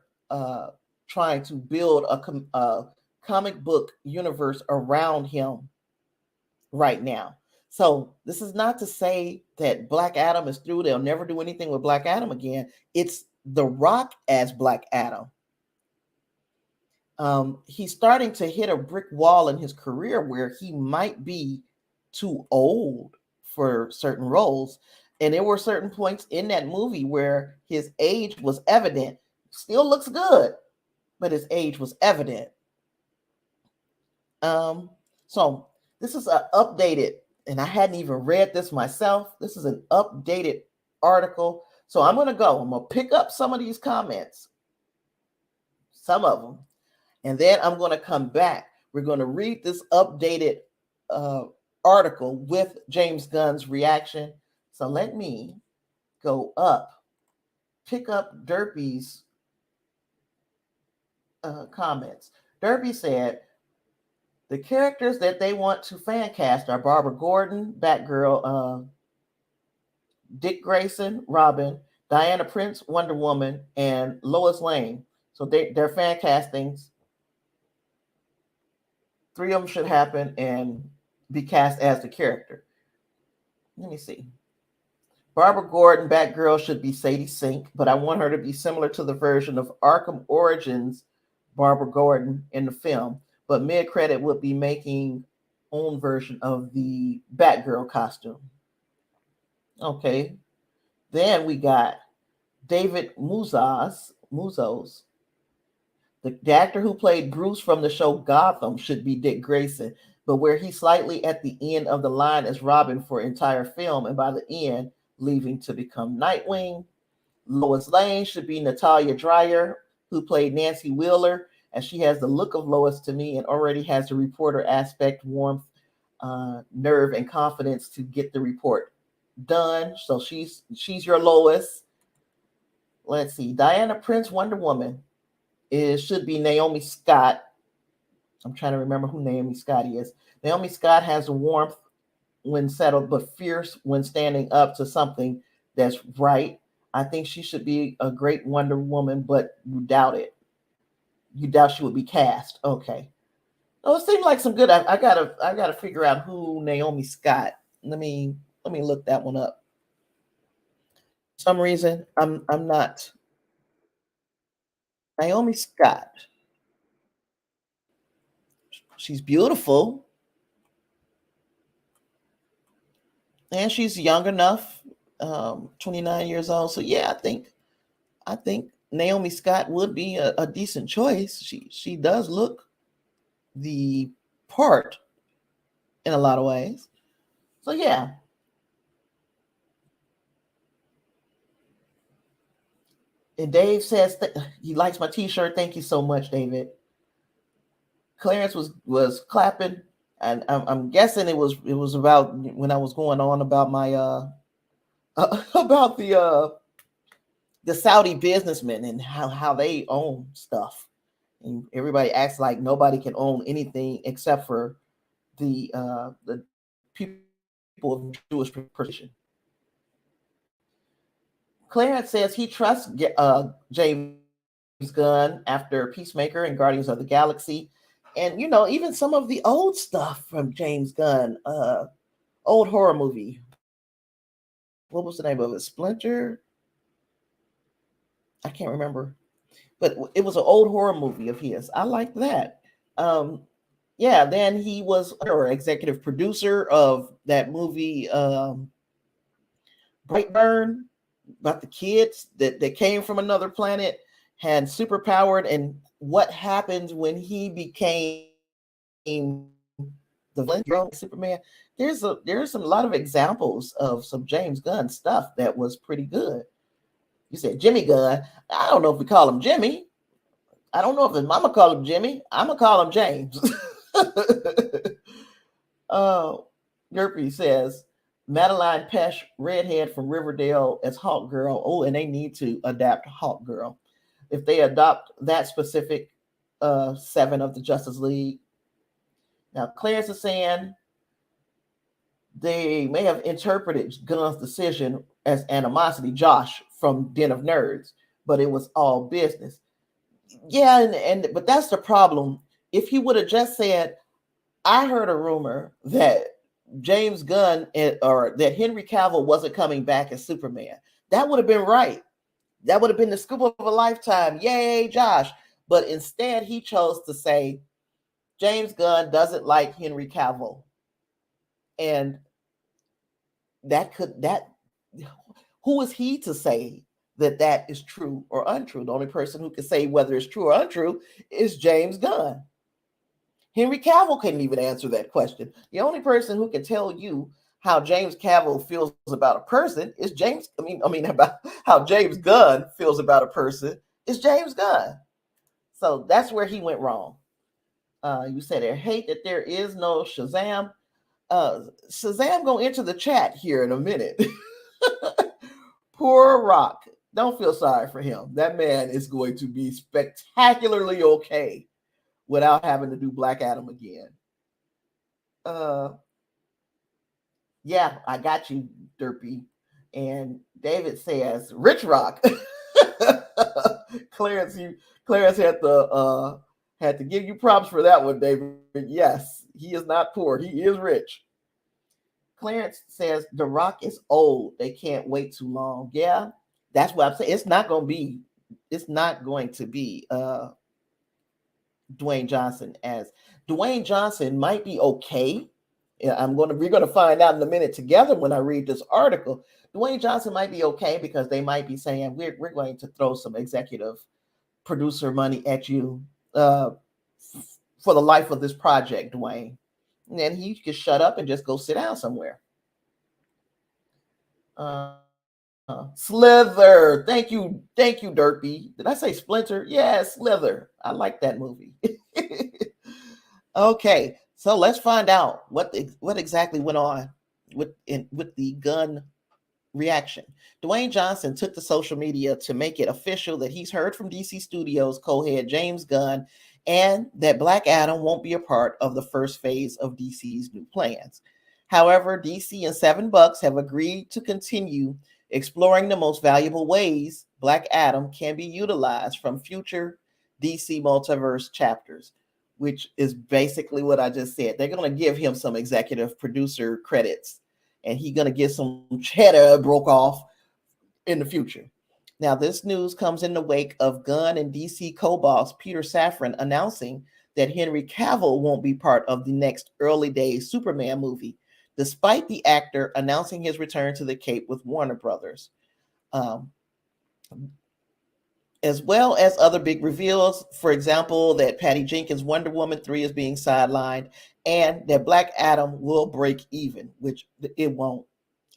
trying to build a comic book universe around him right now. So this is not to say that Black Adam is through. They'll never do anything with Black Adam again. It's The Rock as Black Adam. He's starting to hit a brick wall in his career where he might be too old for certain roles. And there were certain points in that movie where his age was evident. Still looks good, but his age was evident. So this is an updated, and I hadn't even read this myself. This is an updated article. So I'm going to pick up some of these comments, some of them, and then I'm going to come back. We're going to read this updated article with James Gunn's reaction. So let me go up, pick up Derpy's comments. Derpy said, the characters that they want to fan cast are Barbara Gordon, Batgirl, Dick Grayson, Robin, Diana Prince, Wonder Woman, and Lois Lane. So they're fan castings. 3 of them should happen and be cast as the character. Let me see. Barbara Gordon, Batgirl, should be Sadie Sink, but I want her to be similar to the version of Arkham Origins Barbara Gordon in the film. But mid-credit would be making own version of the Batgirl costume. Okay. Then we got David Muzos. The actor who played Bruce from the show Gotham should be Dick Grayson, but where he's slightly at the end of the line as Robin for entire film, and by the end, leaving to become Nightwing. Lois Lane should be Natalia Dreyer, who played Nancy Wheeler, and she has the look of Lois to me and already has the reporter aspect, warmth, nerve, and confidence to get the report done. So she's your Lois. Let's see. Diana Prince, Wonder Woman, should be Naomi Scott. I'm trying to remember who Naomi Scott is. Naomi Scott has warmth when settled, but fierce when standing up to something that's right. I think she should be a great Wonder Woman, but you doubt it. You doubt she would be cast. Okay. Oh, it seems like some good. I gotta figure out who Naomi Scott. Let me look that one up. For some reason, I'm not. Naomi Scott. She's beautiful. And she's young enough, 29 years old. So yeah, I think Naomi Scott would be a decent choice. She does look the part in a lot of ways. So yeah. And Dave says he likes my t-shirt. Thank you so much, David. Clarence was clapping, and I'm guessing it was about when I was going on about my about the Saudi businessmen and how they own stuff. And everybody acts like nobody can own anything except for the people of Jewish persuasion. Clarence says he trusts James Gunn after Peacemaker and Guardians of the Galaxy. And, even some of the old stuff from James Gunn, old horror movie. What was the name of it? Splinter? I can't remember. But it was an old horror movie of his. I liked that. Then he was executive producer of that movie, Brightburn, about the kids that came from another planet, had superpowered, and what happened when he became the villain, Superman. There's a lot of examples of some James Gunn stuff that was pretty good. You said Jimmy Gunn. I don't know if we call him Jimmy. I don't know if his mama call him Jimmy. I'm gonna call him James. Gerpy says Madeline Pesh, redhead from Riverdale, as Hawk Girl. Oh, and they need to adapt Hawk Girl. If they adopt that specific 7 of the Justice League. Now, Clarence is saying they may have interpreted Gunn's decision as animosity, Josh, from Den of Nerds, but it was all business. Yeah, but that's the problem. If he would have just said, I heard a rumor that James Gunn or that Henry Cavill wasn't coming back as Superman. That would have been right. That would have been the scoop of a lifetime. Yay, Josh. But instead, he chose to say James Gunn doesn't like Henry Cavill. And who is he to say that is true or untrue? The only person who can say whether it's true or untrue is James Gunn. Henry Cavill couldn't even answer that question. The only person who can tell you how James Cavill feels about a person is about how James Gunn feels about a person is James Gunn. So that's where he went wrong. You said I hate that there is no Shazam. Shazam gonna enter the chat here in a minute. Poor Rock. Don't feel sorry for him. That man is going to be spectacularly okay without having to do Black Adam again. Yeah, I got you, Derpy. And David says, Rich Rock. Clarence had to give you props for that one, David. Yes, he is not poor. He is rich. Clarence says The Rock is old. They can't wait too long. Yeah, that's what I'm saying. It's not going to be Dwayne Johnson. As Dwayne Johnson might be okay. We're gonna find out in a minute together when I read this article. Dwayne Johnson might be okay because they might be saying we're going to throw some executive producer money at you for the life of this project, Dwayne. And then he can shut up and just go sit down somewhere. Slither. Thank you, Derpy. Did I say Splinter? Yeah, Slither. I like that movie. Okay, so let's find out what exactly went on with the Gunn reaction. Dwayne Johnson took to social media to make it official that he's heard from DC Studios co-head James Gunn and that Black Adam won't be a part of the first phase of DC's new plans. However, DC and $7 have agreed to continue exploring the most valuable ways Black Adam can be utilized from future DC multiverse chapters, which is basically what I just said. They're going to give him some executive producer credits, and he's going to get some cheddar broke off in the future. Now, this news comes in the wake of Gunn and DC co-boss Peter Safran announcing that Henry Cavill won't be part of the next early days Superman movie, despite the actor announcing his return to the Cape with Warner Brothers. As well as other big reveals, for example, that Patty Jenkins' Wonder Woman 3 is being sidelined, and that Black Adam will break even, which it won't.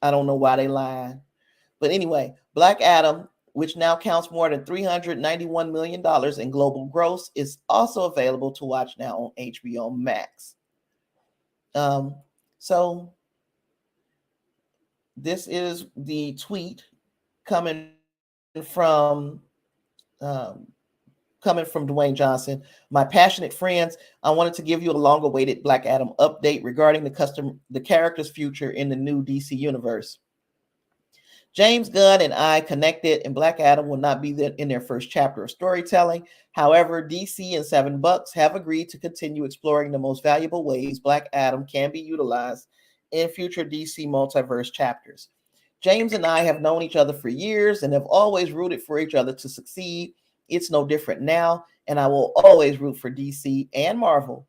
I don't know why they lied. But anyway, Black Adam, which now counts more than $391 million in global gross, is also available to watch now on HBO Max. So this is the tweet coming from Dwayne Johnson. My passionate friends, I wanted to give you a long-awaited Black Adam update regarding the character's future in the new DC universe. James Gunn and I connected, and Black Adam will not be in their first chapter of storytelling. However, DC and $7 have agreed to continue exploring the most valuable ways Black Adam can be utilized in future DC multiverse chapters. James and I have known each other for years and have always rooted for each other to succeed. It's no different now, and I will always root for DC and Marvel.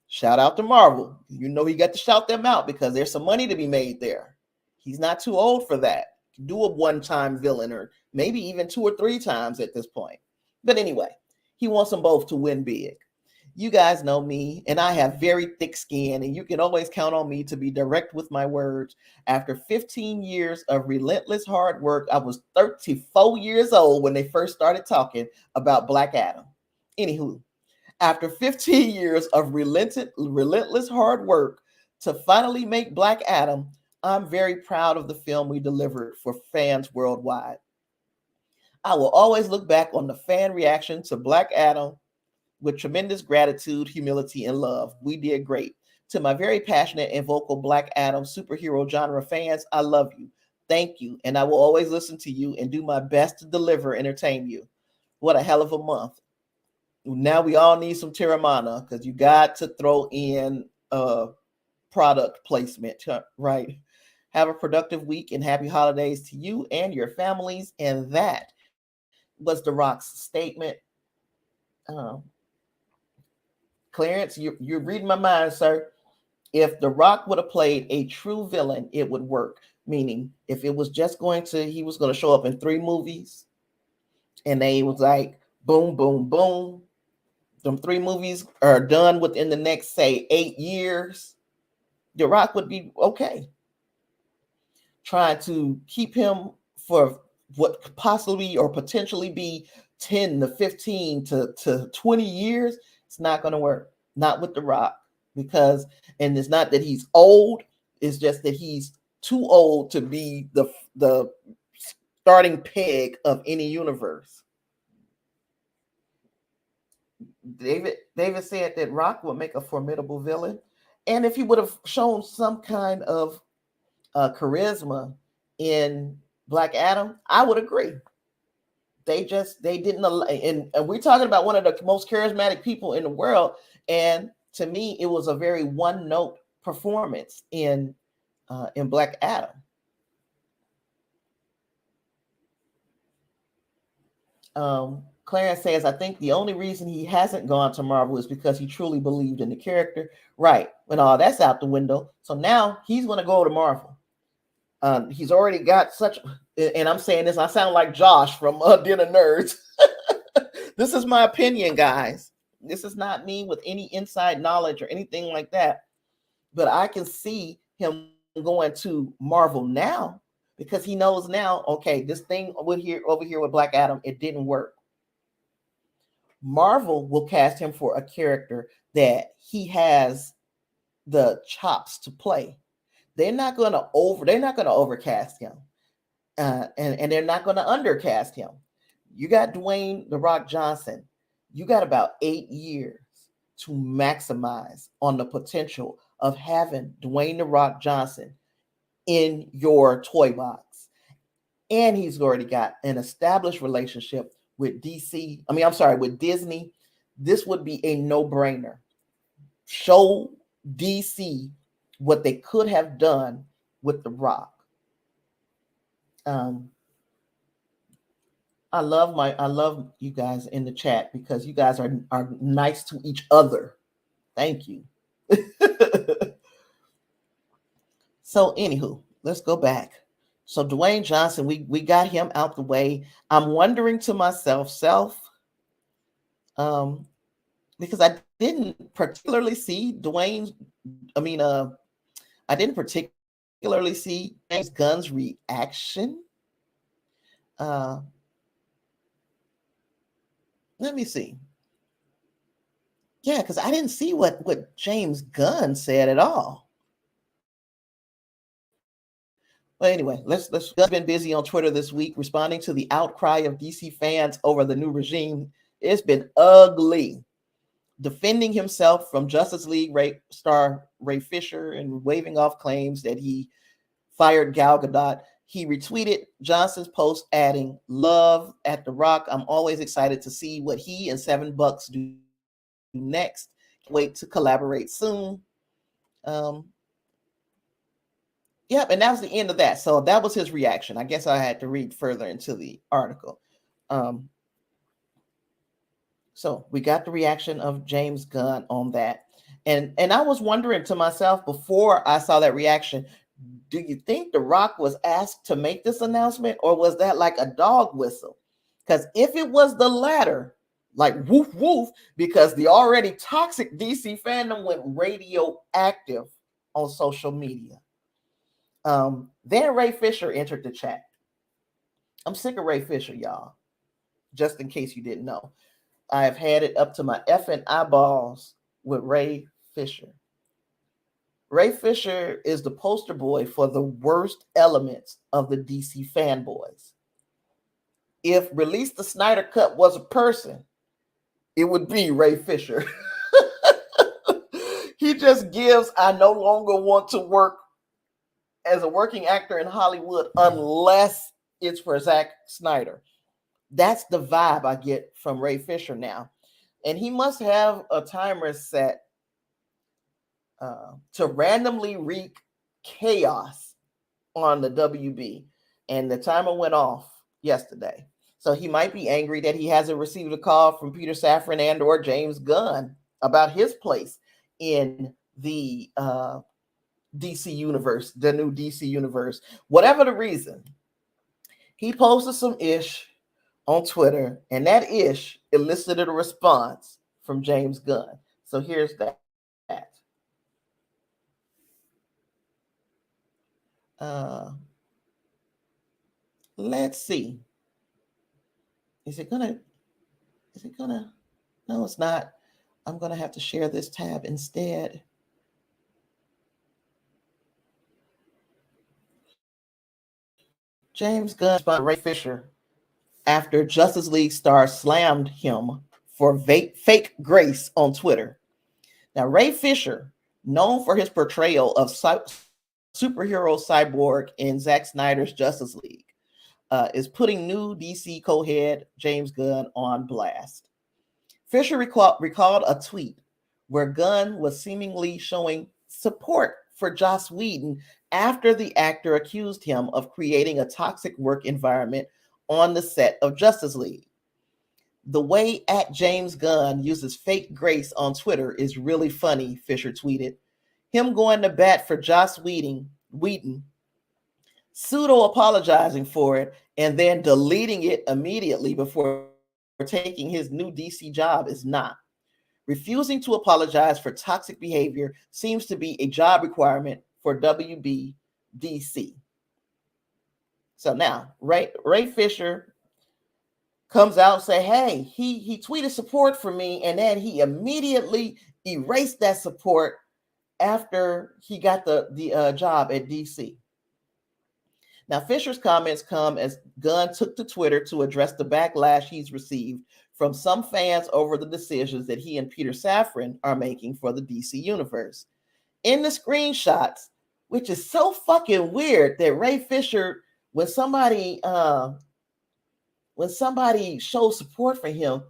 Shout out to Marvel. You know he got to shout them out because there's some money to be made there. He's not too old for that. Do a one-time villain or maybe even 2 or 3 times at this point. But anyway, he wants them both to win big. You guys know me, and I have very thick skin, and you can always count on me to be direct with my words. After 15 years of relentless hard work, I was 34 years old when they first started talking about Black Adam. Anywho, after 15 years of relentless hard work to finally make Black Adam, I'm very proud of the film we delivered for fans worldwide. I will always look back on the fan reaction to Black Adam with tremendous gratitude, humility, and love. We did great. To my very passionate and vocal Black Adam superhero genre fans, I love you. Thank you. And I will always listen to you and do my best to deliver, entertain you. What a hell of a month. Now we all need some Terramana because you got to throw in product placement, right? Have a productive week and happy holidays to you and your families. And that was The Rock's statement. Clarence, you're reading my mind, sir. If The Rock would have played a true villain, it would work. Meaning, if it was just he was going to show up in 3 movies, and they was like, boom, boom, boom. Them 3 movies are done within the next, say, 8 years. The Rock would be okay. Trying to keep him for what could possibly or potentially be 10 to 15 to 20 years, it's not going to work. Not with The Rock. Because, and it's not that he's old, it's just that he's too old to be the starting peg of any universe. David said that Rock would make a formidable villain, and if he would have shown some kind of charisma in Black Adam, I would agree. They didn't allow, and we're talking about one of the most charismatic people in the world, and to me, it was a very one-note performance in Black Adam. Clarence says, I think the only reason he hasn't gone to Marvel is because he truly believed in the character. Right. When all that's out the window. So now he's going to go to Marvel. He's already got such, and I'm saying this, I sound like Josh from Den of Nerds. This is my opinion, guys. This is not me with any inside knowledge or anything like that. But I can see him going to Marvel now because he knows now, okay, this thing over here with Black Adam, it didn't work. Marvel will cast him for a character that he has the chops to play. They're not going to overcast him, and they're not going to undercast him. You got Dwayne "The Rock" Johnson. You got about 8 years to maximize on the potential of having Dwayne "The Rock" Johnson in your toy box, and he's already got an established relationship with Disney. This would be a no-brainer. Show DC what they could have done with The Rock. I love you guys in the chat because you guys are nice to each other. Thank you. So anywho, let's go back. So Dwayne Johnson, we got him out the way. I'm wondering to myself, because I didn't particularly see I didn't particularly see James Gunn's reaction. Let me see. Yeah, because I didn't see what James Gunn said at all. Well, anyway, Gunn's been busy on Twitter this week responding to the outcry of DC fans over the new regime. It's been ugly. Defending himself from Justice League star Ray Fisher and waving off claims that he fired Gal Gadot. He retweeted Johnson's post adding, "Love at The Rock. I'm always excited to see what he and $7 do next. Can't wait to collaborate soon." Yep, and that was the end of that. So that was his reaction. I guess I had to read further into the article. So we got the reaction of James Gunn on that. And I was wondering to myself before I saw that reaction, do you think The Rock was asked to make this announcement, or was that like a dog whistle? Because if it was the latter, like woof woof, because the already toxic DC fandom went radioactive on social media. Then Ray Fisher entered the chat. I'm sick of Ray Fisher, y'all. Just in case you didn't know. I have had it up to my effing eyeballs with Ray Fisher. Ray Fisher is the poster boy for the worst elements of the DC fanboys. If Release the Snyder Cut was a person, it would be Ray Fisher. He just gives, I no longer want to work as a working actor in Hollywood unless it's for Zack Snyder. That's the vibe I get from Ray Fisher now. And he must have a timer set to randomly wreak chaos on the WB. And the timer went off yesterday. So he might be angry that he hasn't received a call from Peter Safran and or James Gunn about his place in the DC universe, the new DC universe. Whatever the reason, he posted some ish on Twitter, and that ish elicited a response from James Gunn. So here's that. Let's see. Is it gonna? No, it's not. I'm gonna have to share this tab instead. James Gunn responded to Ray Fisher after Justice League star slammed him for fake grace on Twitter. Now, Ray Fisher, known for his portrayal of superhero Cyborg in Zack Snyder's Justice League, is putting new DC co-head James Gunn on blast. Fisher recalled a tweet where Gunn was seemingly showing support for Joss Whedon after the actor accused him of creating a toxic work environment on the set of Justice League. The way @James Gunn uses fake grace on Twitter is really funny, Fisher tweeted. Him going to bat for Joss Whedon, pseudo-apologizing for it, and then deleting it immediately before taking his new DC job is not. Refusing to apologize for toxic behavior seems to be a job requirement for WBDC. So now, Ray Fisher comes out and say, hey, he tweeted support for me, and then he immediately erased that support after he got the job at DC. Now, Fisher's comments come as Gunn took to Twitter to address the backlash he's received from some fans over the decisions that he and Peter Safran are making for the DC universe. In the screenshots, which is so fucking weird that Ray Fisher, when somebody shows support for him,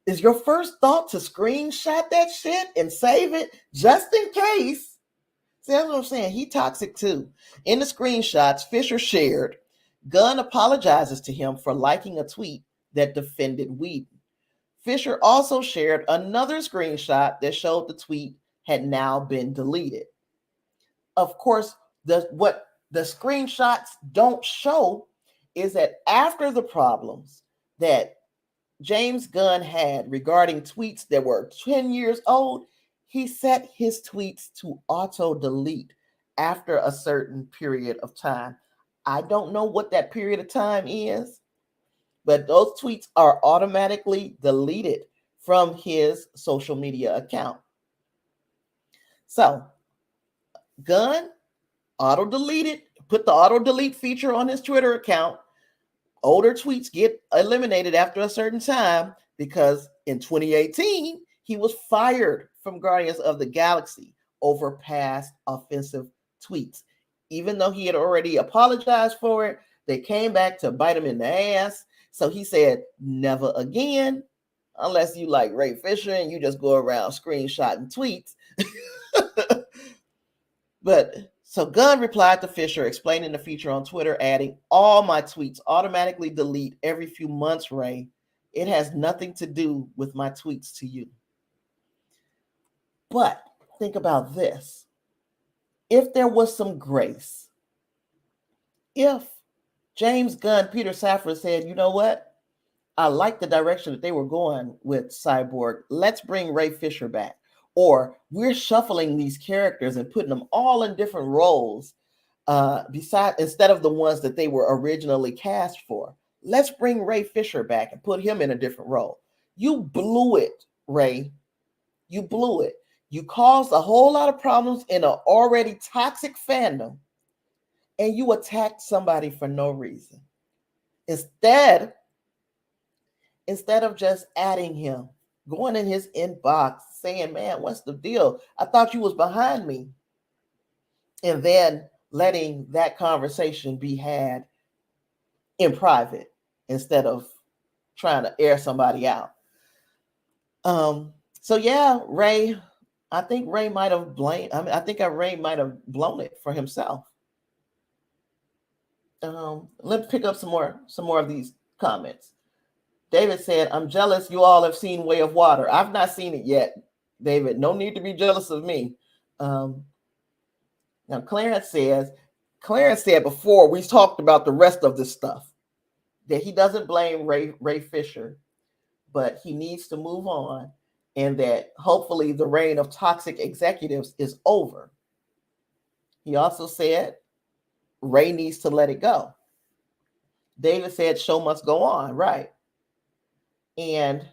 is your first thought to screenshot that shit and save it just in case? See, that's what I'm saying. He toxic too. In the screenshots Fisher shared, Gunn apologizes to him for liking a tweet that defended Whedon. Fisher also shared another screenshot that showed the tweet had now been deleted. Of course, what the screenshots don't show is that after the problems that James Gunn had regarding tweets that were 10 years old, he set his tweets to auto-delete after a certain period of time. I don't know what that period of time is, but those tweets are automatically deleted from his social media account. So, Gunn auto-deleted, put the auto-delete feature on his Twitter account. Older tweets get eliminated after a certain time because in 2018, he was fired from Guardians of the Galaxy over past offensive tweets. Even though he had already apologized for it, they came back to bite him in the ass. So he said, never again, unless you like Ray Fisher and you just go around screenshotting tweets. But so Gunn replied to Fisher, explaining the feature on Twitter, adding, all my tweets automatically delete every few months, Ray. It has nothing to do with my tweets to you. But think about this. If there was some grace, if James Gunn, Peter Safran said, you know what? I like the direction that they were going with Cyborg. Let's bring Ray Fisher back. Or we're shuffling these characters and putting them all in different roles instead of the ones that they were originally cast for. Let's bring Ray Fisher back and put him in a different role. You blew it, Ray. You blew it. You caused a whole lot of problems in an already toxic fandom, and you attacked somebody for no reason. Instead of just adding him, going in his inbox, saying, man, what's the deal? I thought you was behind me. And then letting that conversation be had in private instead of trying to air somebody out. So yeah, Ray, I think Ray might have blamed. I mean, I think Ray might have blown it for himself. Let's pick up some more of these comments. David said, "I'm jealous. You all have seen Way of Water. I've not seen it yet, David. No need to be jealous of me." Now Clarence said before we talked about the rest of this stuff that he doesn't blame Ray Fisher, but he needs to move on, and that hopefully the reign of toxic executives is over. He also said Ray needs to let it go. David said show must go on, right? And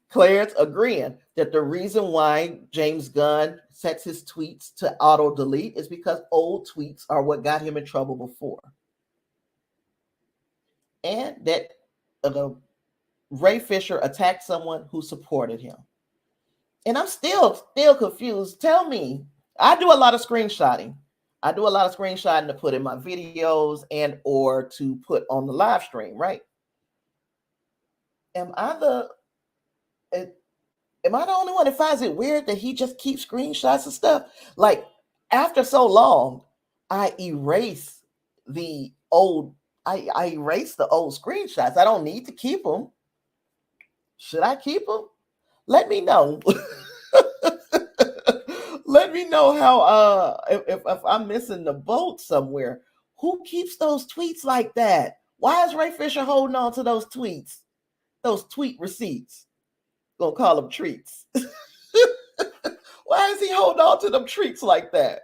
Clarence agreeing that the reason why James Gunn sets his tweets to auto delete is because old tweets are what got him in trouble before. And that Ray Fisher attacked someone who supported him. And I'm still confused. Tell me, I do a lot of screenshotting. I do a lot of screenshotting to put in my videos and or to put on the live stream, right? Am I the only one that finds it weird that he just keeps screenshots of stuff? Like, after so long, I erase the old screenshots. I don't need to keep them. Should I keep them? Let me know. Let me know how if I'm missing the boat somewhere. Who keeps those tweets like that? Why is Ray Fisher holding on to those tweets? Those tweet receipts. Gonna call them treats. Why is he holding on to them treats like that?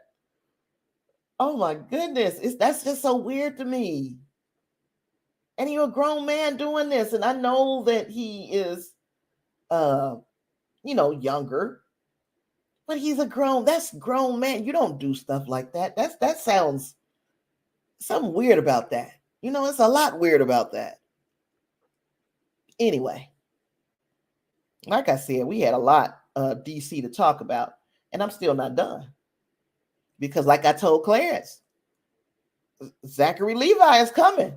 Oh my goodness. That's just so weird to me. And you're a grown man doing this. And I know that he is younger. But he's that's grown man. You don't do stuff like that. That sounds something weird about that. It's a lot weird about that. Anyway, like I said, we had a lot DC to talk about, and I'm still not done. Because like I told Clarence, Zachary Levi is coming.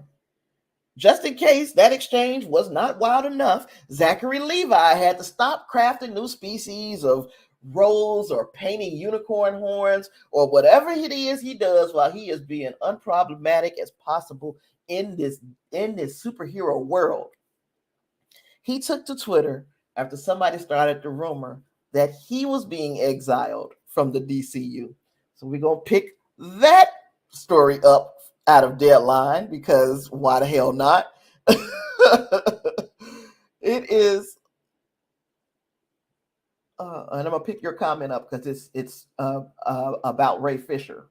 Just in case that exchange was not wild enough, Zachary Levi had to stop crafting new species of roles or painting unicorn horns or whatever it is he does while he is being unproblematic as possible in this superhero world. He took to Twitter after somebody started the rumor that he was being exiled from the DCU. So we're going to pick that story up out of Deadline, because why the hell not? It is and I'm gonna pick your comment up because it's about Ray Fisher.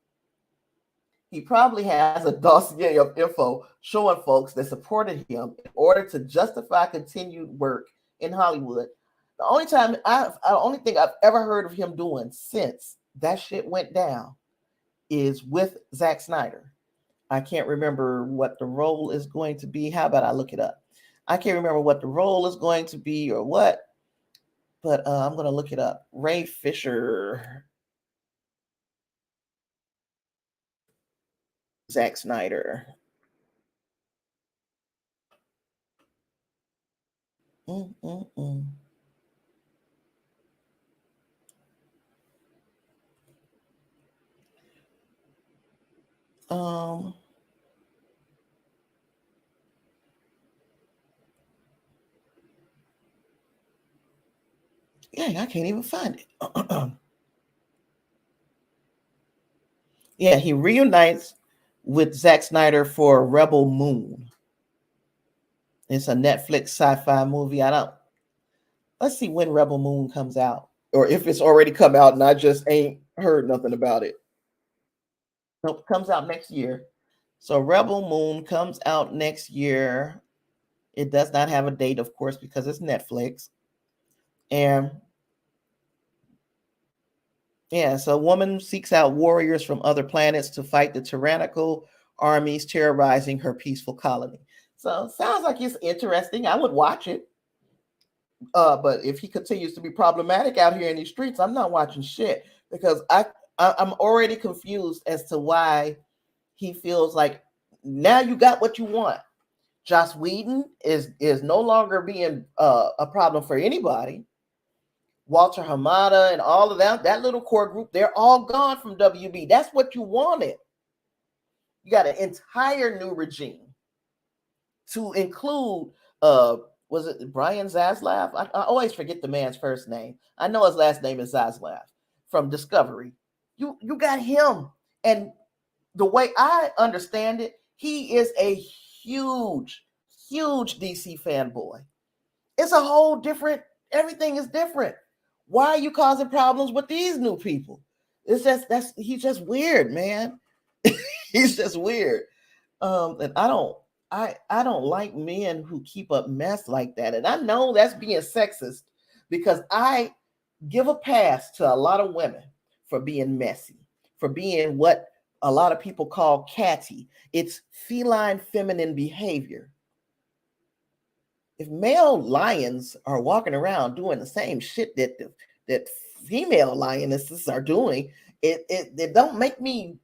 He probably has a dossier of info showing folks that supported him in order to justify continued work in Hollywood. The only thing I've ever heard of him doing since that shit went down is with Zack Snyder. I can't remember what the role is going to be. How about I look it up? I can't remember what the role is going to be or what. But I'm going to look it up. Ray Fisher. Zack Snyder. Yeah, I can't even find it. Yeah, he reunites with Zack Snyder for Rebel Moon. It's a Netflix sci-fi movie. Let's see when Rebel Moon comes out, or if it's already come out and I just ain't heard nothing about it. Nope, comes out next year. So Rebel Moon comes out next year. It does not have a date, of course, because it's Netflix. And yeah, so a woman seeks out warriors from other planets to fight the tyrannical armies terrorizing her peaceful colony. So sounds like it's interesting. I would watch it. But if he continues to be problematic out here in these streets, I'm not watching shit, because I'm already confused as to why he feels like now you got what you want. Joss Whedon is no longer being a problem for anybody. Walter Hamada and all of that little core group, they're all gone from WB. That's what you wanted. You got an entire new regime to include, was it Brian Zaslav? I always forget the man's first name. I know his last name is Zaslav from Discovery. You got him. And the way I understand it, he is a huge DC fanboy. It's a whole different, everything is different. Why are you causing problems with these new people? It's just, he's just weird, man. He's just weird. And I don't like men who keep up mess like that. And I know that's being sexist because I give a pass to a lot of women for being messy, for being what a lot of people call catty. It's feline feminine behavior. If male lions are walking around doing the same shit that female lionesses are doing, it don't make me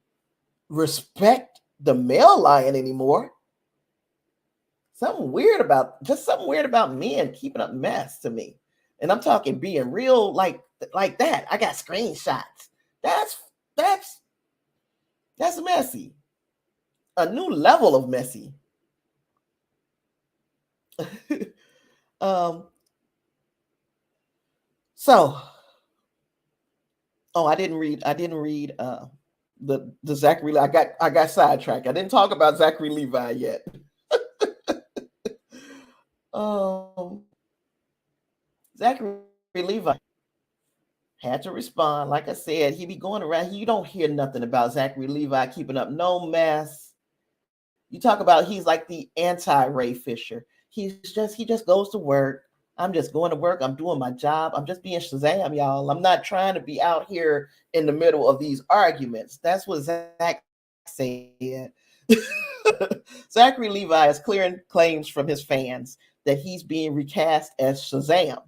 respect the male lion anymore. Something weird about men keeping up mess to me. And I'm talking being real like that. I got screenshots. That's messy. A new level of messy. I didn't read the Zachary. I got sidetracked. I didn't talk about Zachary Levi yet. Zachary Levi had to respond. Like I said, he be going around. You don't hear nothing about Zachary Levi keeping up no mess. You talk about he's like the anti-Ray Fisher. He just goes to work. I'm just going to work. I'm doing my job. I'm just being Shazam, y'all. I'm not trying to be out here in the middle of these arguments. That's what Zach said. Zachary Levi is clearing claims from his fans that he's being recast as Shazam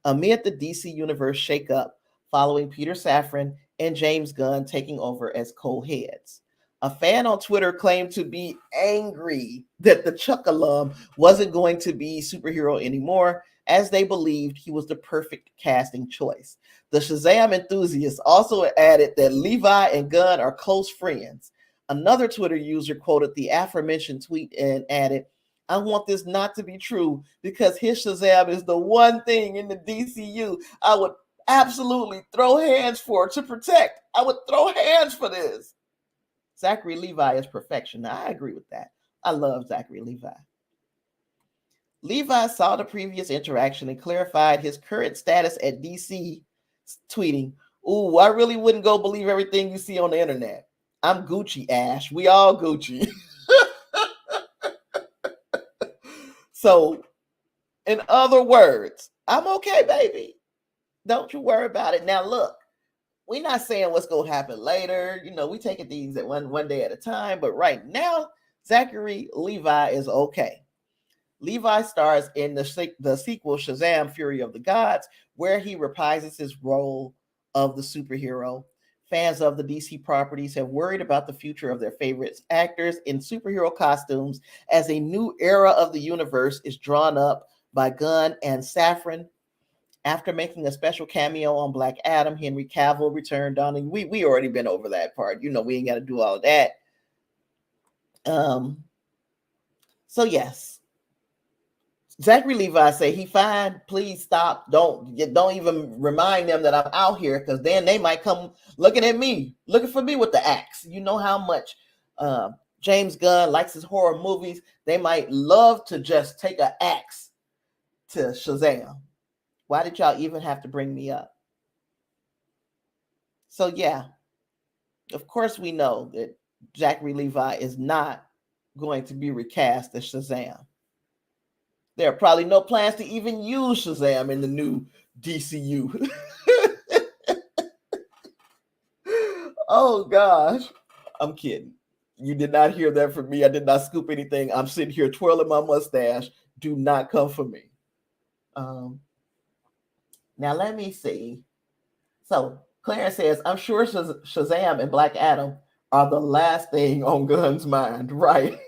amid the DC Universe shakeup following Peter Safran and James Gunn taking over as co-heads. A fan on Twitter claimed to be angry that the Chuck alum wasn't going to be superhero anymore, as they believed he was the perfect casting choice. The Shazam enthusiast also added that Levi and Gunn are close friends. Another Twitter user quoted the aforementioned tweet and added, "I want this not to be true because his Shazam is the one thing in the DCU I would absolutely throw hands for to protect. I would throw hands for this." Zachary Levi is perfection. Now, I agree with that. I love Zachary Levi. Levi saw the previous interaction and clarified his current status at DC, tweeting, "Ooh, I really wouldn't go believe everything you see on the internet. I'm Gucci, Ash. We all Gucci." So, in other words, I'm okay, baby. Don't you worry about it. Now, look, we're not saying what's going to happen later. You know, we taking things at one day at a time. But right now, Zachary Levi is okay. Levi stars in the sequel Shazam! Fury of the Gods, where he reprises his role of the superhero. Fans of the DC properties have worried about the future of their favorite actors in superhero costumes as a new era of the universe is drawn up by Gunn and Safran. After making a special cameo on Black Adam, Henry Cavill returned on, and we already been over that part. You know, we ain't got to do all of that. So yes, Zachary Levi say he fine. Please stop. Don't even remind them that I'm out here, because then they might come looking for me with the axe. You know how much James Gunn likes his horror movies. They might love to just take an axe to Shazam. Why did y'all even have to bring me up? So yeah, of course we know that Zachary Levi is not going to be recast as Shazam. There are probably no plans to even use Shazam in the new DCU. Oh gosh, I'm kidding. You did not hear that from me. I did not scoop anything. I'm sitting here twirling my mustache. Do not come for me. Now, let me see. So, Clarence says, "I'm sure Shazam and Black Adam are the last thing on Gunn's mind." Right.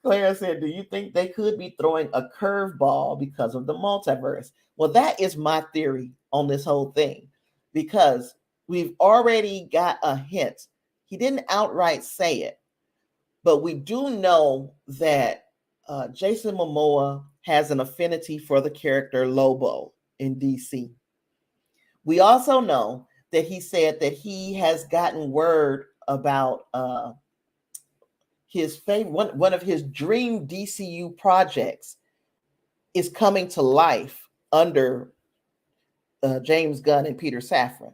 Claire said, do you think they could be throwing a curveball because of the multiverse? Well, that is my theory on this whole thing, because we've already got a hint. He didn't outright say it, but we do know that Jason Momoa has an affinity for the character Lobo in DC. We also know that he said that he has gotten word about his favorite one of his dream DCU projects is coming to life under James Gunn and Peter Safran.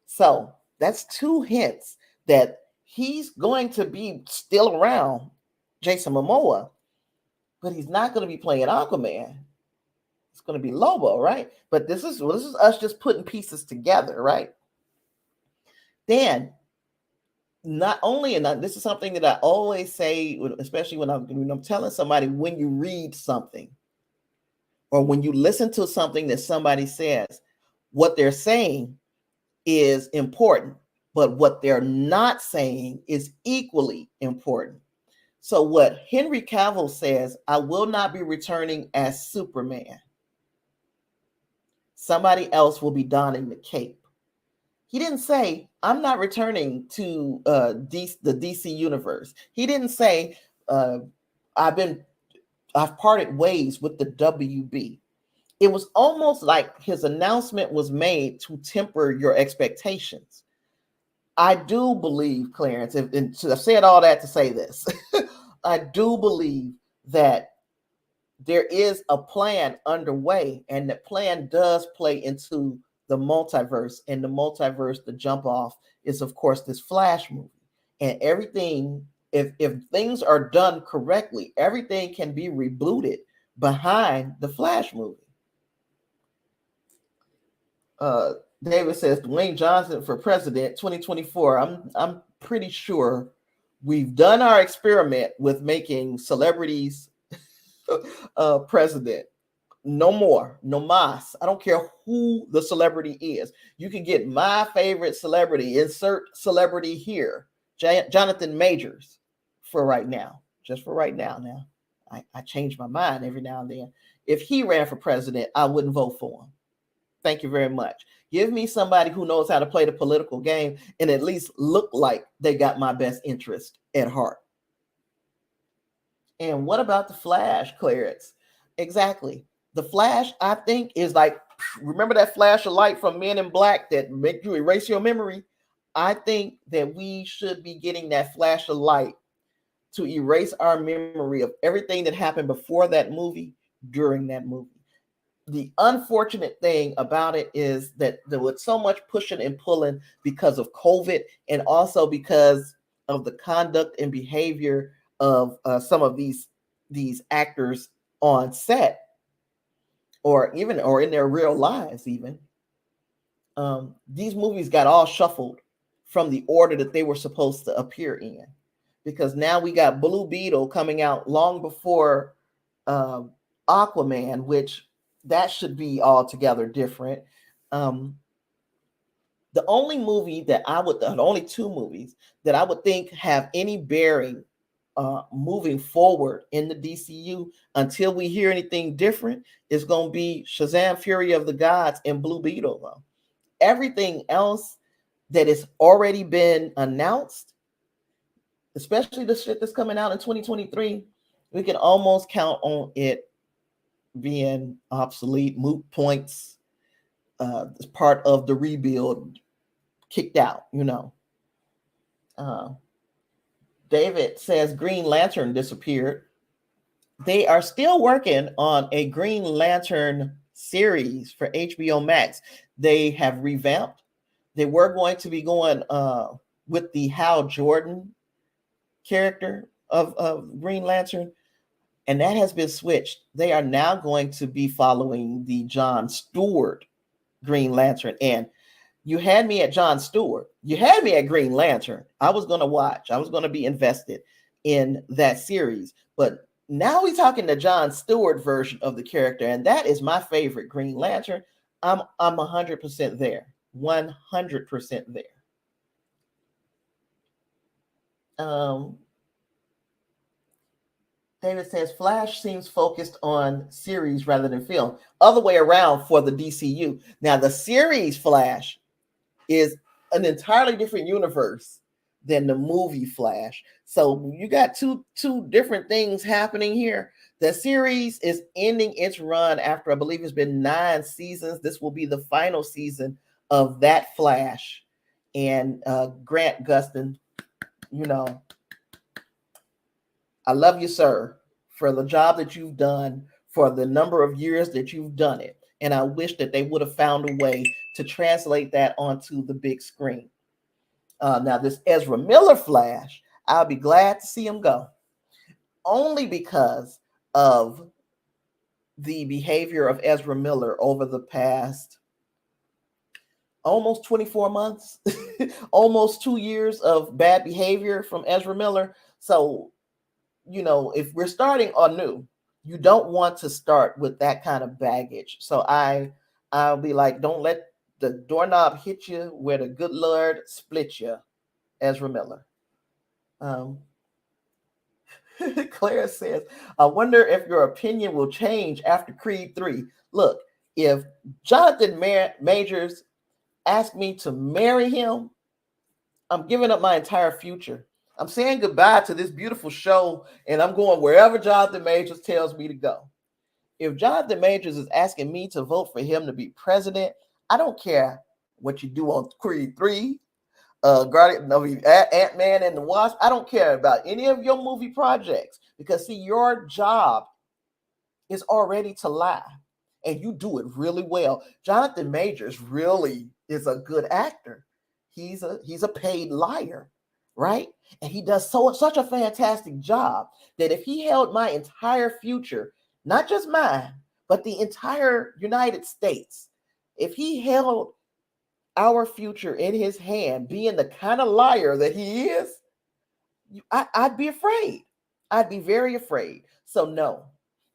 So that's two hints that he's going to be still around, Jason Momoa, but he's not going to be playing Aquaman. It's going to be Lobo, right? But this is us just putting pieces together, right? Then, not only, and this is something that I always say, especially when I'm telling somebody, when you read something or when you listen to something that somebody says, what they're saying is important, but what they're not saying is equally important. So what Henry Cavill says, I will not be returning as Superman. Somebody else will be donning the cape. He didn't say, I'm not returning to the DC universe. He didn't say, I've parted ways with the WB. It was almost like his announcement was made to temper your expectations. I do believe, Clarence, and I said all that to say this. I do believe that there is a plan underway, and the plan does play into the multiverse. And the multiverse, the jump off is, of course, this Flash movie. And everything, if things are done correctly, everything can be rebooted behind the Flash movie. David says Dwayne Johnson for president 2024. I'm pretty sure we've done our experiment with making celebrities president. No more, no mas. I don't care who the celebrity is. You can get my favorite celebrity, insert celebrity here, Jonathan Majors, for right now, just for right now. Now, I change my mind every now and then. If he ran for president, I wouldn't vote for him. Thank you very much. Give me somebody who knows how to play the political game and at least look like they got my best interest at heart. And what about the Flash, Clarence? Exactly. The Flash, I think, is like, remember that flash of light from Men in Black that make you erase your memory? I think that we should be getting that flash of light to erase our memory of everything that happened before that movie, during that movie. The unfortunate thing about it is that there was so much pushing and pulling because of COVID, and also because of the conduct and behavior of some of these actors on set, or in their real lives even. These movies got all shuffled from the order that they were supposed to appear in, because now we got Blue Beetle coming out long before Aquaman, which that should be altogether different. The only two movies that I would think have any bearing moving forward in the DCU until we hear anything different is going to be Shazam! Fury of the Gods and Blue Beetle. Though everything else that has already been announced, especially the shit that's coming out in 2023, we can almost count on it being obsolete, moot points, as part of the rebuild, kicked out, David says Green Lantern disappeared. They are still working on a Green Lantern series for HBO Max. They have revamped. They were going to be going with the Hal Jordan character of Green Lantern, and that has been switched. They are now going to be following the John Stewart Green Lantern. And you had me at John Stewart. You had me at Green Lantern. I was going to watch. I was going to be invested in that series. But now we're talking the John Stewart version of the character, and that is my favorite Green Lantern. I'm 100% there. 100% there. David says Flash seems focused on series rather than film. Other way around for the DCU. Now, the series Flash is an entirely different universe than the movie Flash. So you got two different things happening here. The series is ending its run after I believe it's been 9 seasons. This will be the final season of that Flash. And Grant Gustin, you know, I love you, sir, for the job that you've done, for the number of years that you've done it. And I wish that they would have found a way to translate that onto the big screen. Now, this Ezra Miller Flash, I'll be glad to see him go. Only because of the behavior of Ezra Miller over the past almost 24 months, almost 2 years of bad behavior from Ezra Miller. So, you know, if we're starting anew, you don't want to start with that kind of baggage. So I'll be like, don't let the doorknob hit you where the good Lord split you, Ezra Miller. Claire says, I wonder if your opinion will change after Creed 3. Look, if Jonathan Majors asked me to marry him, I'm giving up my entire future. I'm saying goodbye to this beautiful show, and I'm going wherever Jonathan Majors tells me to go. If Jonathan Majors is asking me to vote for him to be president, I don't care what you do on Creed 3, Ant-Man and the Wasp. I don't care about any of your movie projects because, see, your job is already to lie, and you do it really well. Jonathan Majors really is a good actor. He's a paid liar, right? And he does such a fantastic job that if he held my entire future, not just mine, but the entire United States, if he held our future in his hand, being the kind of liar that he is, I'd be afraid. I'd be very afraid. So no,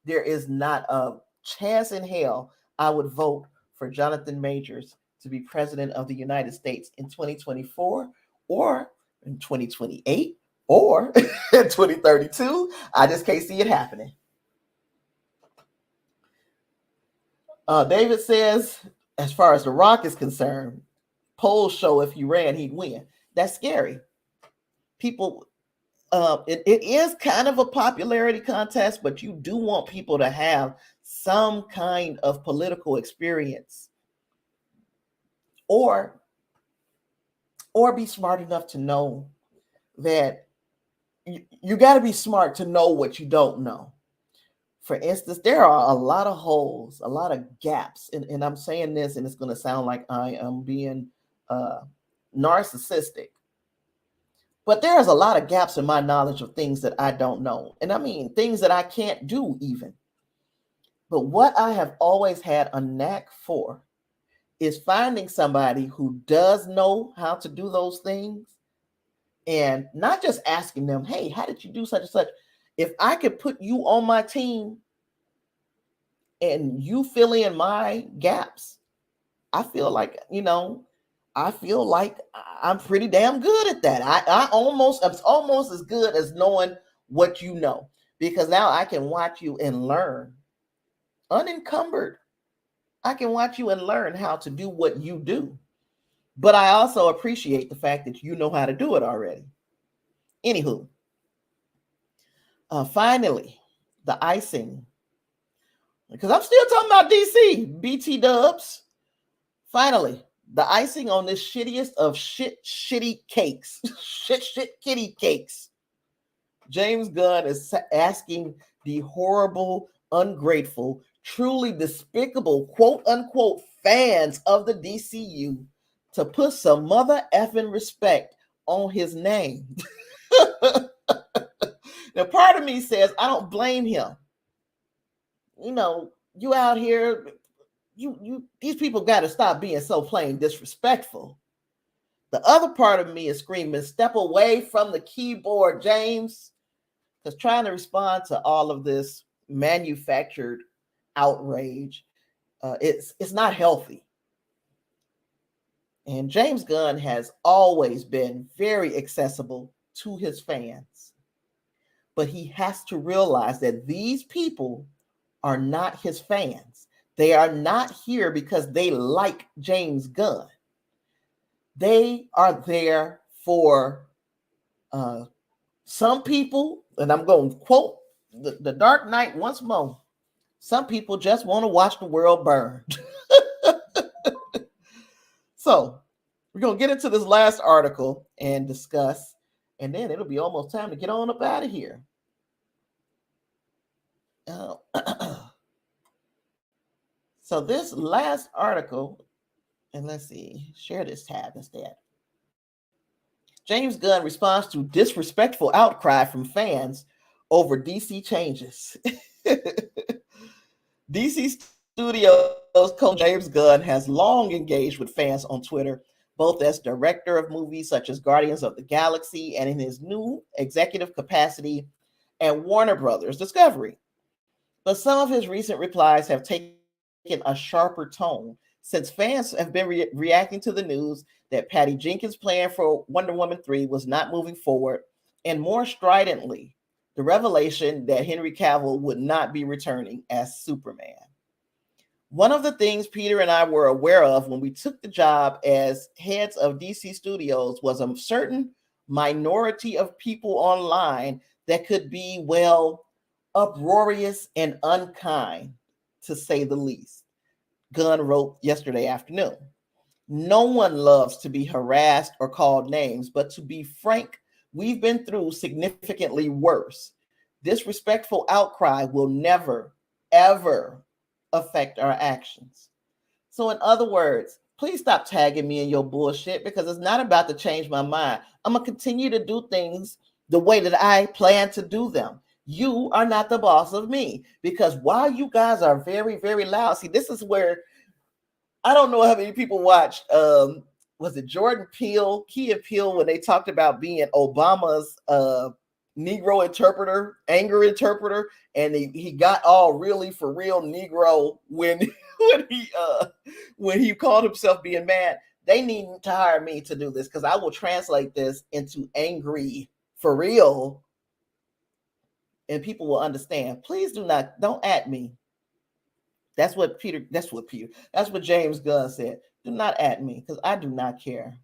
there is not a chance in hell I would vote for Jonathan Majors to be president of the United States in 2024 or in 2028 or in 2032. I just can't see it happening. David says, as far as The Rock is concerned, polls show if he ran, he'd win. That's scary. People, it is kind of a popularity contest, but you do want people to have some kind of political experience or be smart enough to know that you got to be smart to know what you don't know. For instance, there are a lot of holes, a lot of gaps, and I'm saying this, and it's going to sound like I am being narcissistic, but there's a lot of gaps in my knowledge of things that I don't know, and I mean things that I can't do even. But what I have always had a knack for is finding somebody who does know how to do those things, and not just asking them, hey, how did you do such and such? If I could put you on my team and you fill in my gaps, I feel like, I'm pretty damn good at that. I'm almost as good as knowing what you know, because now I can watch you and learn unencumbered. I can watch you and learn how to do what you do. But I also appreciate the fact that you know how to do it already. Anywho, finally, the icing. Because I'm still talking about DC, BT dubs. Finally, the icing on this shittiest of shitty cakes. shit kitty cakes. James Gunn is asking the horrible, ungrateful, truly despicable, quote unquote, fans of the DCU to put some mother effing respect on his name. Now, part of me says I don't blame him. You out here, these people got to stop being so plain disrespectful. The other part of me is screaming, step away from the keyboard, James, because trying to respond to all of this manufactured outrage, it's not healthy. And James Gunn has always been very accessible to his fans. but he has to realize that these people are not his fans. They are not here because they like James Gunn. They are there for some people, and I'm going to quote the Dark Knight once more. Some people just want to watch the world burn. So we're going to get into this last article and discuss, and then it'll be almost time to get on up out of here. So this last article, and let's see, share this tab instead. James Gunn responds to disrespectful outcry from fans over DC changes. DC Studios coach James Gunn has long engaged with fans on Twitter, both as director of movies such as Guardians of the Galaxy and in his new executive capacity at Warner Brothers Discovery. But some of his recent replies have taken a sharper tone since fans have been reacting to the news that Patty Jenkins' plan for Wonder Woman 3 was not moving forward, and more stridently, the revelation that Henry Cavill would not be returning as Superman. One of the things Peter and I were aware of when we took the job as heads of DC Studios was a certain minority of people online that could be, well, uproarious and unkind, to say the least. Gunn wrote yesterday afternoon. No one loves to be harassed or called names, but to be frank, we've been through significantly worse. This respectful outcry will never, ever affect our actions. So in other words, please stop tagging me in your bullshit, because it's not about to change my mind. I'm going to continue to do things the way that I plan to do them. You are not the boss of me, because while you guys are very, very loud, see, this is where I don't know how many people watched, was it Jordan Peele, Key and Peele, when they talked about being Obama's Negro interpreter, anger interpreter, and he got all really for real Negro when he called himself being mad. They need to hire me to do this, because I will translate this into angry for real, and people will understand. Please don't at me. That's what James Gunn said. Do not at me, because I do not care.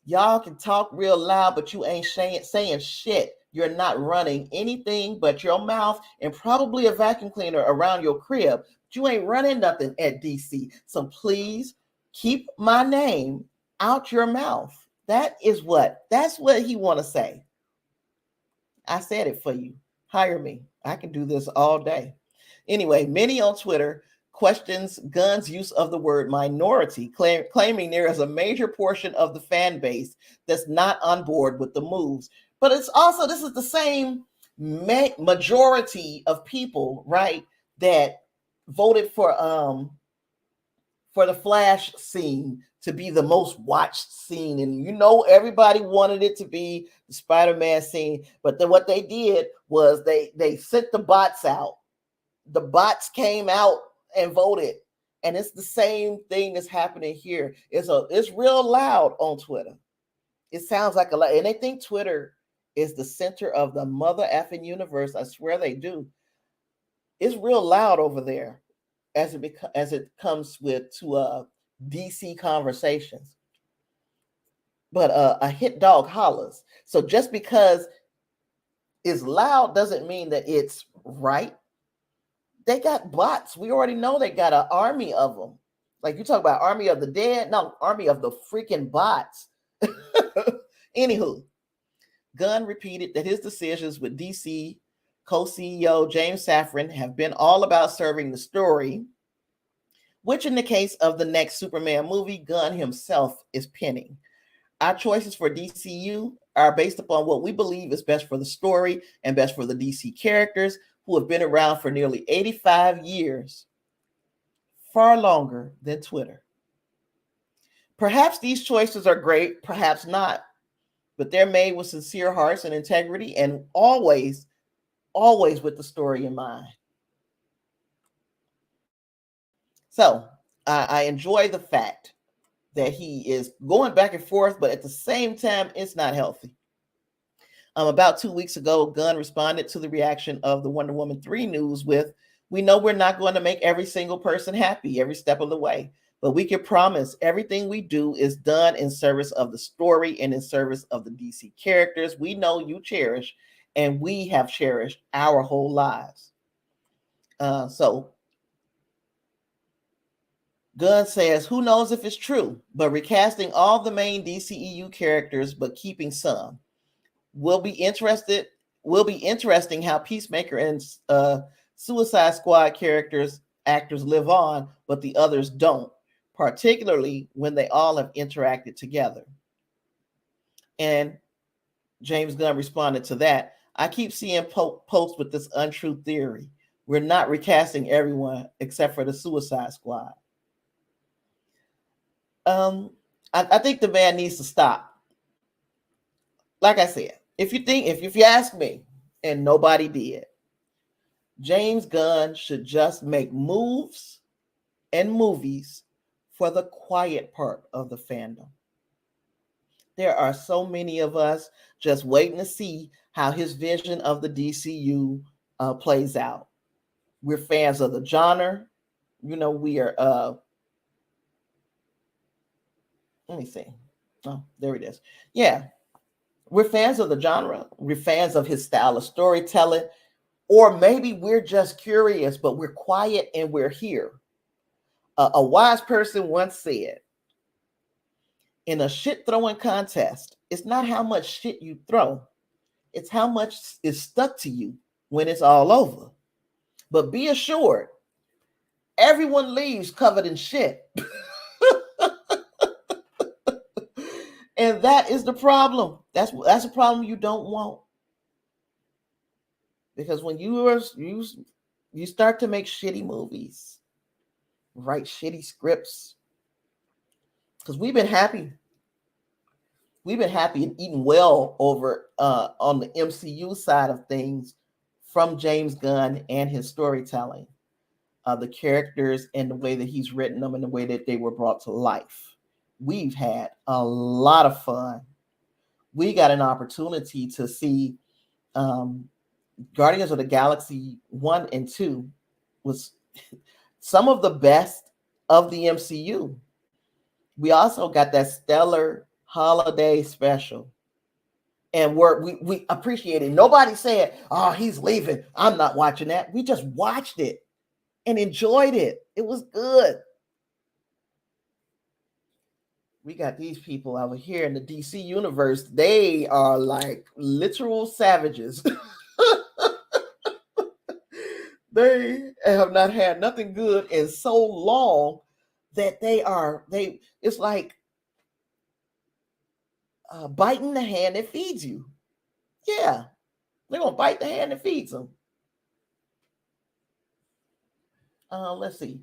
Y'all can talk real loud, but you ain't saying shit. You're not running anything but your mouth and probably a vacuum cleaner around your crib. But you ain't running nothing at DC. So please keep my name out your mouth. That's what he want to say. I said it for you. Hire me. I can do this all day. Anyway, many on Twitter questions Gunn's use of the word minority, claiming there is a major portion of the fan base that's not on board with the moves. But it's also, this is the same majority of people, right, that voted for the Flash scene to be the most watched scene. And everybody wanted it to be the Spider-Man scene. But then what they did was they sent the bots out. The bots came out and voted. And it's the same thing that's happening here. It's real loud on Twitter. It sounds like a lot. And they think Twitter is the center of the mother effing universe. I swear they do. It's real loud over there as it comes to DC conversations. But a hit dog hollers. So just because it's loud doesn't mean that it's right. They got bots. We already know they got an army of them. Like you talk about army of the dead. No, army of the freaking bots. Anywho, Gunn repeated that his decisions with DC co-CEO James Safran have been all about serving the story, which in the case of the next Superman movie, Gunn himself is penning. Our choices for DCU are based upon what we believe is best for the story and best for the DC characters, who have been around for nearly 85 years, far longer than Twitter. Perhaps these choices are great, perhaps not, but they're made with sincere hearts and integrity, and always with the story in mind. So I enjoy the fact that he is going back and forth, but at the same time, it's not healthy. About 2 weeks ago, Gunn responded to the reaction of the Wonder Woman 3 news with, "We know we're not going to make every single person happy every step of the way, but we can promise everything we do is done in service of the story and in service of the DC characters we know you cherish and we have cherished our whole lives." So Gunn says, "Who knows if it's true, but recasting all the main DCEU characters but keeping some. Will be interesting how Peacemaker and Suicide Squad actors live on, but the others don't, particularly when they all have interacted together." And James Gunn responded to that, "I keep seeing posts with this untrue theory. We're not recasting everyone except for the Suicide Squad." I think the man needs to stop. Like I said, if you ask me, and nobody did, James Gunn should just make moves and movies for the quiet part of the fandom. There are so many of us just waiting to see how his vision of the DCU plays out. We're fans of the genre. We are, let me see. Oh, there it is. Yeah. We're fans of the genre. We're fans of his style of storytelling. Or maybe we're just curious, but we're quiet and we're here. A wise person once said, "In a shit throwing contest, it's not how much shit you throw, it's how much is stuck to you when it's all over. But be assured, everyone leaves covered in shit." And that is the problem. That's a problem you don't want. Because when you start to make shitty movies, write shitty scripts, because we've been happy and eating well over on the MCU side of things from James Gunn and his storytelling, the characters and the way that he's written them and the way that they were brought to life. We've had a lot of fun. We got an opportunity to see Guardians of the Galaxy 1 and 2 was some of the best of the MCU. We also got that stellar holiday special. And we appreciate it. Nobody said, "Oh, he's leaving, I'm not watching that." We just watched it and enjoyed it. It was good. We got these people over here in the DC universe. They are like literal savages. They have not had nothing good in so long that it's like biting the hand that feeds you. Yeah, they're going to bite the hand that feeds them. Let's see.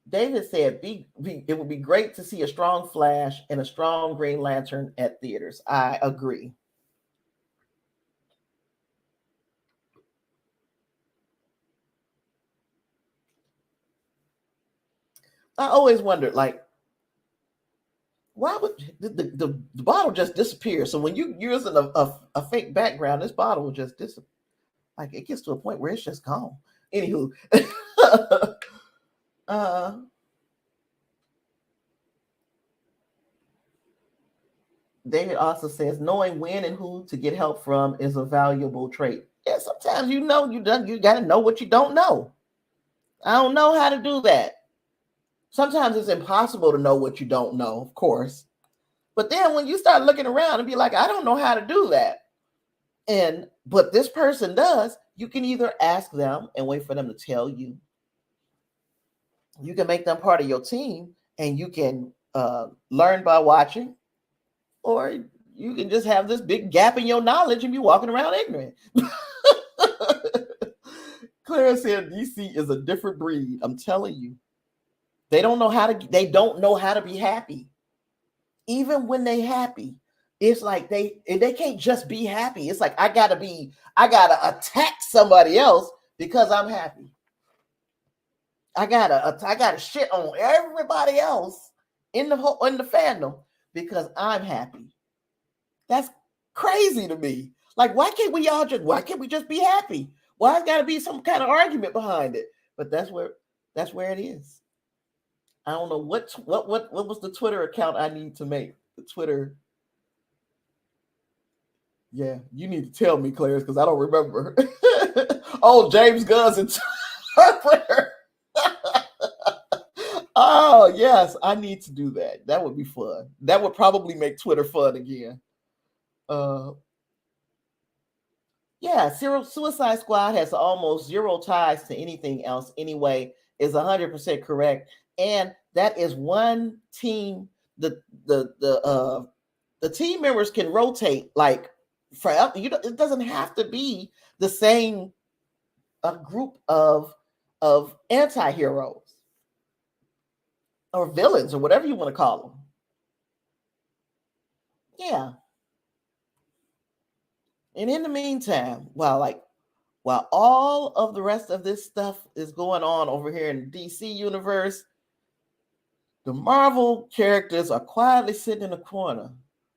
David said, it would be great to see a strong Flash and a strong Green Lantern at theaters. I agree. I always wondered, like, why would the bottle just disappear? So when you're using a fake background, this bottle will just disappear. Like, it gets to a point where it's just gone. Anywho. David also says, knowing when and who to get help from is a valuable trait. Yeah, sometimes you got to know what you don't know. I don't know how to do that. Sometimes it's impossible to know what you don't know, of course. But then when you start looking around and be like, I don't know how to do that. But this person does, you can either ask them and wait for them to tell you. You can make them part of your team and you can learn by watching. Or you can just have this big gap in your knowledge and be walking around ignorant. Clara said DC is a different breed. I'm telling you. They don't know how to be happy. Even when they happy, it's like they can't just be happy. It's like I gotta attack somebody else because I'm happy. I gotta shit on everybody else in the fandom because I'm happy. That's crazy to me. Like, why can't we just be happy? Why it's got to be some kind of argument behind it? But that's where it is. I don't know what was the Twitter account I need to make. The Twitter. Yeah, you need to tell me, Clarence, because I don't remember. Oh, James Gunn's interpreter. Oh, yes, I need to do that. That would be fun. That would probably make Twitter fun again. Yeah, Suicide Squad has almost zero ties to anything else anyway, is 100% correct. And that is one team. The team members can rotate like forever. It doesn't have to be the same group of anti-heroes or villains or whatever you want to call them. Yeah. And in the meantime, while all of the rest of this stuff is going on over here in the DC universe, the Marvel characters are quietly sitting in a corner,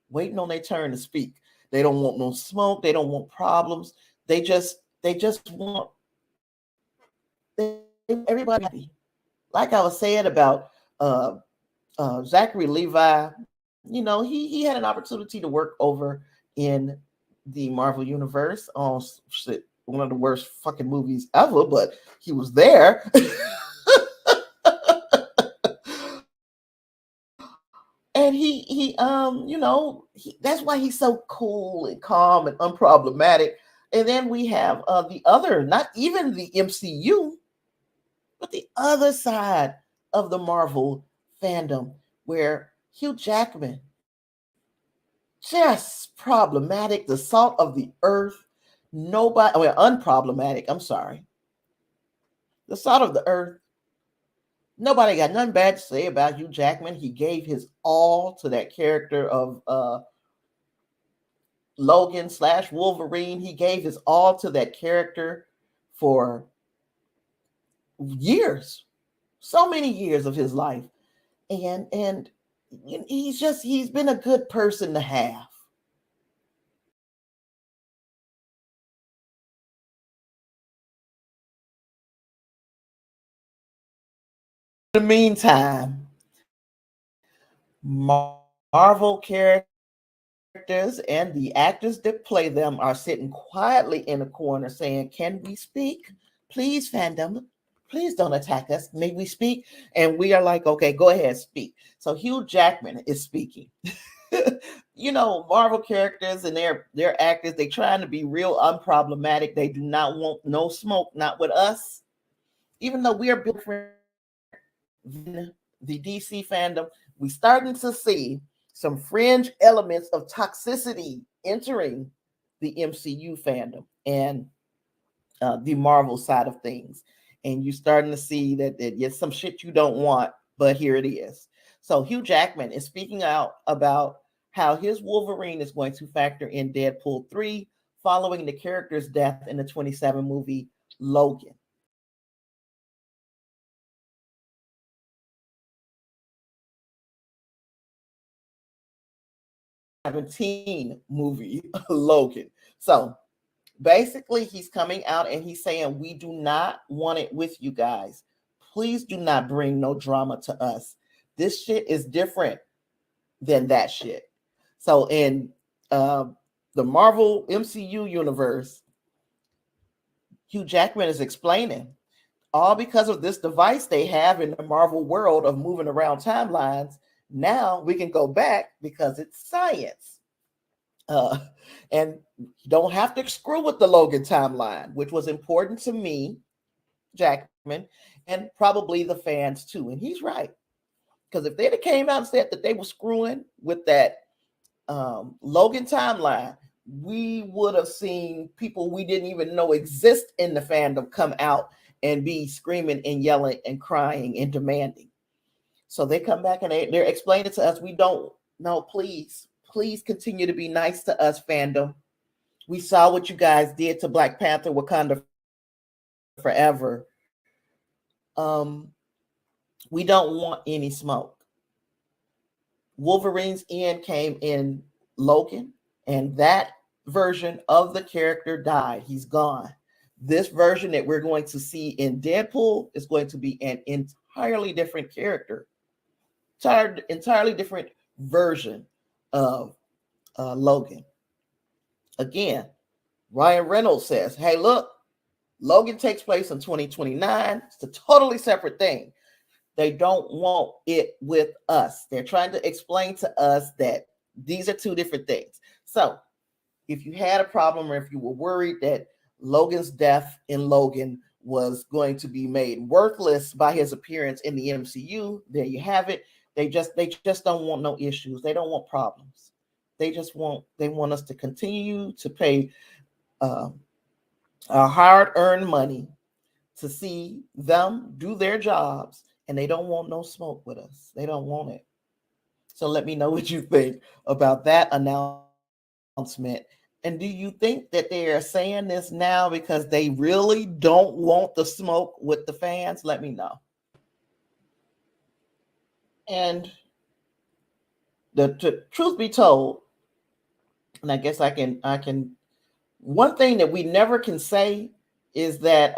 waiting on their turn to speak. They don't want no smoke. They don't want problems. They just want everybody happy. Like I was saying about Zachary Levi, he had an opportunity to work over in the Marvel universe on one of the worst fucking movies ever, but he was there. And that's why he's so cool and calm and unproblematic. And then we have the other, not even the MCU, but the other side of the Marvel fandom, where Hugh Jackman, just problematic, the salt of the earth, unproblematic, I'm sorry. The salt of the earth. Nobody got nothing bad to say about Hugh Jackman. He gave his all to that character of Logan / Wolverine. He gave his all to that character for years, so many years of his life. And he's been a good person to have. In the meantime, Marvel characters and the actors that play them are sitting quietly in a corner saying, "Can we speak? Please, fandom. Please don't attack us. May we speak?" And we are like, "Okay, go ahead, speak." So Hugh Jackman is speaking. Marvel characters and their actors, they trying to be real unproblematic. They do not want no smoke, not with us. Even though we are built for the DC fandom, we starting to see some fringe elements of toxicity entering the MCU fandom and the Marvel side of things. And you're starting to see that it's some shit you don't want, but here it is. So Hugh Jackman is speaking out about how his Wolverine is going to factor in Deadpool 3 following the character's death in the 27 movie Logan. Movie Logan. So basically he's coming out and he's saying, we do not want it with you guys. Please do not bring no drama to us. This shit is different than that shit. So in the Marvel MCU universe, Hugh Jackman is explaining, all because of this device they have in the Marvel world of moving around timelines. Now we can go back because it's science. And you don't have to screw with the Logan timeline, which was important to me, Jackman, and probably the fans too. And he's right. Because if they'd have came out and said that they were screwing with that Logan timeline, we would have seen people we didn't even know exist in the fandom come out and be screaming and yelling and crying and demanding. So they come back and they're explaining to us, we don't know, please continue to be nice to us, fandom. We saw what you guys did to Black Panther, Wakanda Forever. We don't want any smoke. Wolverine's end came in Logan, and that version of the character died. He's gone. This version that we're going to see in Deadpool is going to be an entirely different character, entirely different version of Logan. Again, Ryan Reynolds says, hey, look, Logan takes place in 2029. It's a totally separate thing. They don't want it with us. They're trying to explain to us that these are two different things. So if you had a problem or if you were worried that Logan's death in Logan was going to be made worthless by his appearance in the MCU, there you have it. They just don't want no issues. They don't want problems. They want us to continue to pay our hard-earned money to see them do their jobs, and they don't want no smoke with us. They don't want it. So let me know what you think about that announcement. And do you think that they are saying this now because they really don't want the smoke with the fans? Let me know. And the truth be told, and I guess I can one thing that we never can say is that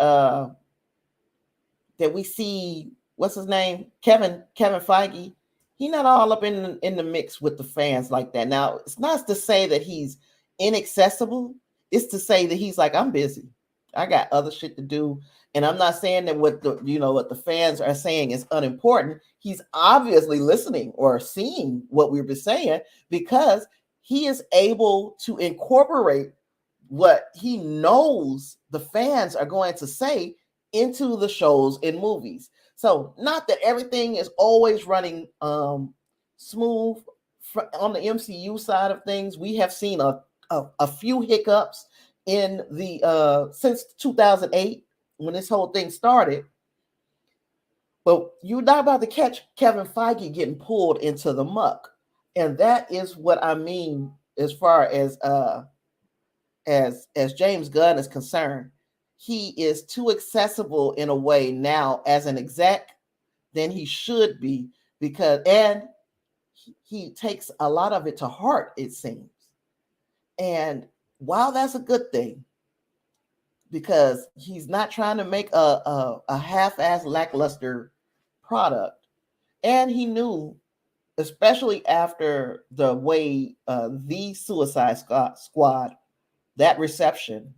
that we see, what's his name, Kevin Feige, he's not all up in the mix with the fans like that. Now, it's not to say that he's inaccessible. It's to say that he's like, I'm busy. I got other shit to do. And I'm not saying that what the fans are saying is unimportant. He's obviously listening or seeing what we've been saying because he is able to incorporate what he knows the fans are going to say into the shows and movies. So not that everything is always running smooth on the MCU side of things. We have seen a few hiccups in the since 2008 when this whole thing started. But you're not about to catch Kevin Feige getting pulled into the muck. And that is what I mean as far as James Gunn is concerned. He is too accessible in a way now as an exec than he should be, because he takes a lot of it to heart, it seems. And while that's a good thing, because he's not trying to make a half-ass lackluster product, and he knew, especially after the way the Suicide Squad, that reception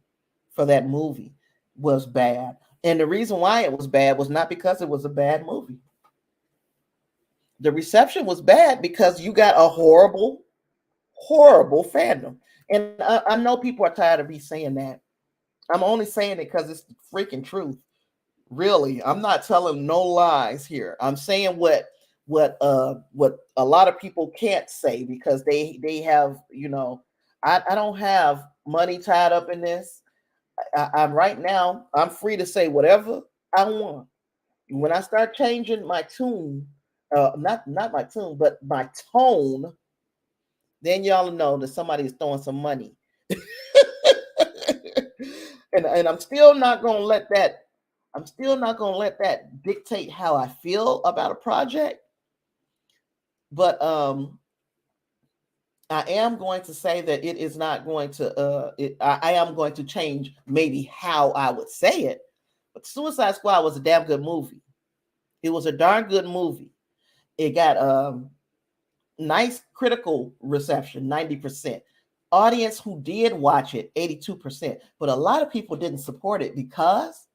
for that movie was bad. And the reason why it was bad was not because it was a bad movie. The reception was bad because you got a horrible, horrible fandom. And I know people are tired of me saying that. I'm only saying it because it's the freaking truth. Really, I'm not telling no lies here. I'm saying what a lot of people can't say because they have, I don't have money tied up in this. I'm right now, I'm free to say whatever I want. When I start changing my tune, not my tune, but my tone, then y'all know that somebody is throwing some money. and I'm still not gonna let that. I'm still not gonna let that dictate how I feel about a project. But I am going to say that it is not going to. I am going to change maybe how I would say it. But Suicide Squad was a damn good movie. It was a darn good movie. It got nice critical reception, 90%. Audience who did watch it, 82%. But a lot of people didn't support it because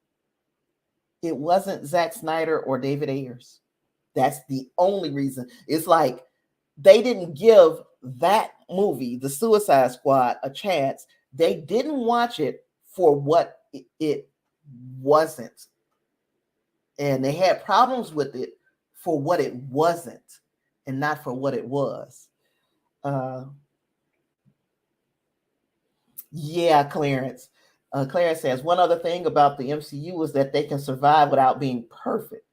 it wasn't Zack Snyder or David Ayers. That's the only reason. It's like they didn't give that movie, The Suicide Squad, a chance. They didn't watch it for what it wasn't. And they had problems with it for what it wasn't and not for what it was. Yeah, Clarence. Clarence says, one other thing about the MCU is that they can survive without being perfect.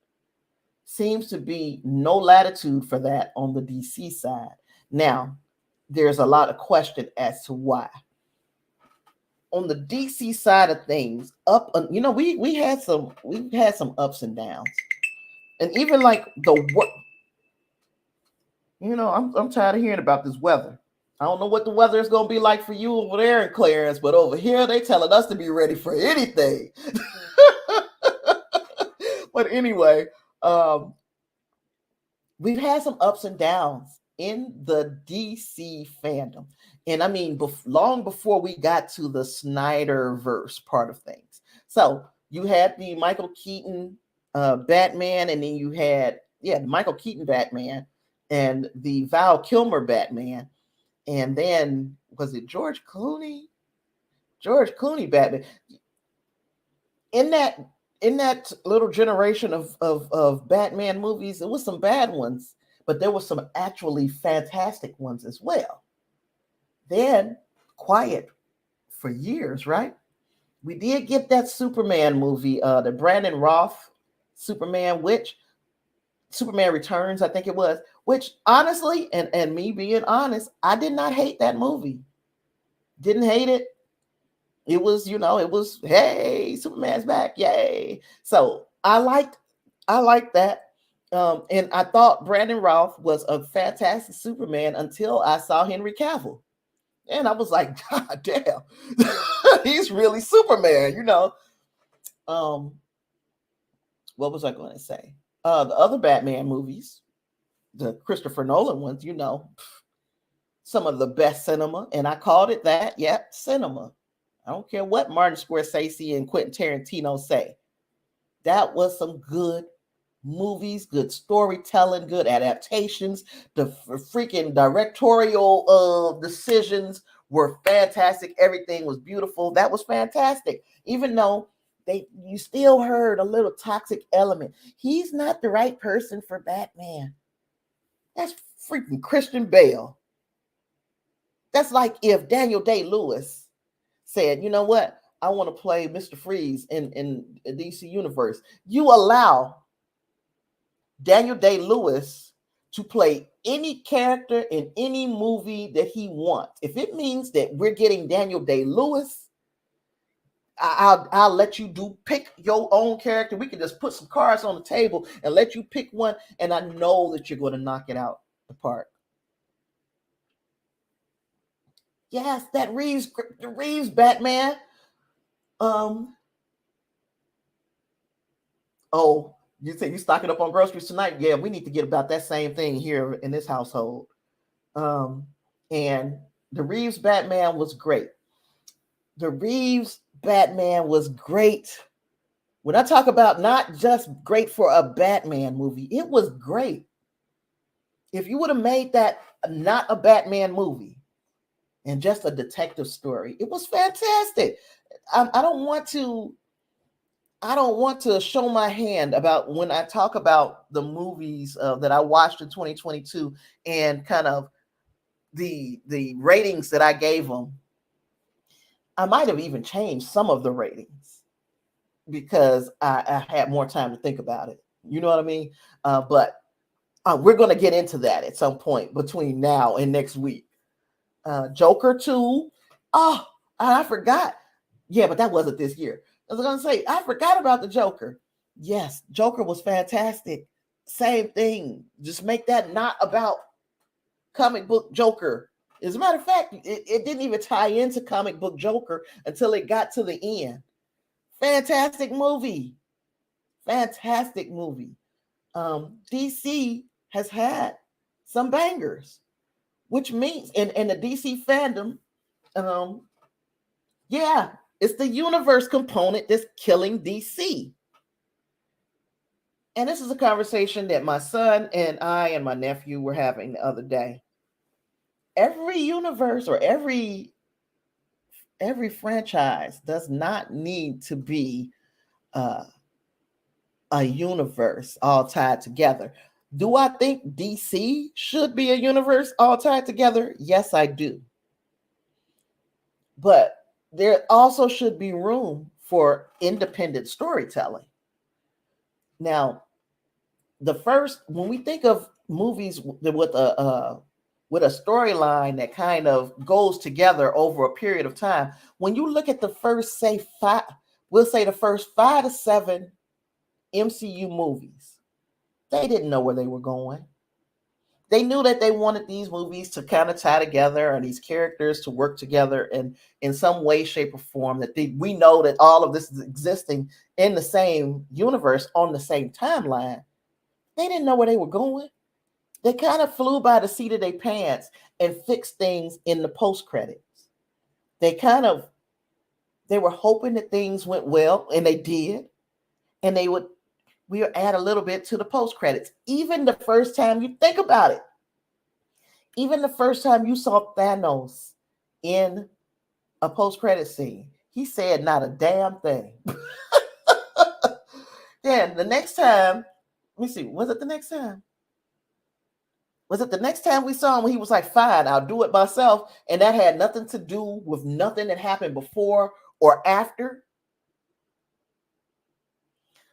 Seems to be no latitude for that on the DC side. Now, there's a lot of question as to why. On the DC side of things, we've had some ups and downs, and even like I'm tired of hearing about this weather. I don't know what the weather is going to be like for you over there in Clarence, but over here they telling us to be ready for anything. But anyway, we've had some ups and downs in the DC fandom. And I mean, long before we got to the Snyderverse part of things. So you had the Michael Keaton Batman, and then you had, the Michael Keaton Batman and the Val Kilmer Batman. And then, was it George Clooney? George Clooney Batman. In that little generation of Batman movies, there was some bad ones, but there were some actually fantastic ones as well. Then, quiet for years, right? We did get that Superman movie, the Brandon Routh Superman, which Superman Returns, I think it was, which honestly, and me being honest, I did not hate that movie. Didn't hate it. It was, hey, Superman's back, yay. So I liked that. And I thought Brandon Routh was a fantastic Superman until I saw Henry Cavill. And I was like, God damn, he's really Superman, What was I going to say? The other Batman movies, the Christopher Nolan ones, some of the best cinema. And I called it that. Yep, cinema. I don't care what Martin Scorsese and Quentin Tarantino say. That was some good movies, good storytelling, good adaptations. The freaking directorial decisions were fantastic. Everything was beautiful. That was fantastic. Even though you still heard a little toxic element. He's not the right person for Batman. That's freaking Christian Bale. That's like if Daniel Day-Lewis said, you know what? I want to play Mr. Freeze in DC Universe. You allow Daniel Day-Lewis to play any character in any movie that he wants. If it means that we're getting Daniel Day-Lewis, I'll let you pick your own character. We can just put some cards on the table and let you pick one, and I know that you're going to knock it out the park. Yes, that Reeves Batman. Oh, you say you stocking up on groceries tonight? Yeah, we need to get about that same thing here in this household. And the Reeves Batman was great. The Reeves Batman was great. When I talk about not just great for a Batman movie, it was great. If you would have made that not a Batman movie and just a detective story, it was fantastic. I don't want to show my hand about when I talk about the movies that I watched in 2022 and kind of the ratings that I gave them. I might have even changed some of the ratings because I had more time to think about it. You know what I mean? But we're going to get into that at some point between now and next week. Joker 2. Oh, I forgot. Yeah, but that wasn't this year. I was going to say, I forgot about the Joker. Yes, Joker was fantastic. Same thing. Just make that not about comic book Joker. As a matter of fact, it didn't even tie into comic book Joker until it got to the end. Fantastic movie. Fantastic movie. DC has had some bangers, which means in the DC fandom, it's the universe component that's killing DC. And this is a conversation that my son and I and my nephew were having the other day. Every universe or every franchise does not need to be a universe all tied together. Do I think DC should be a universe all tied together? Yes, I do. But there also should be room for independent storytelling. Now, when we think of movies with a storyline that kind of goes together over a period of time, when you look at the first, the first 5 to 7 MCU movies, they didn't know where they were going. they knew that they wanted these movies to kind of tie together and these characters to work together in some way, shape, or form. That we know that all of this is existing in the same universe on the same timeline. They didn't know where they were going. They kind of flew by the seat of their pants and fixed things in the post credits. They were hoping that things went well, and they did. And we would add a little bit to the post credits. Even the first time you think about it, even the first time you saw Thanos in a post credit scene, he said not a damn thing. Then the next time, let me see, was it the next time? Was it the next time we saw him when he was like, fine, I'll do it myself? And that had nothing to do with nothing that happened before or after.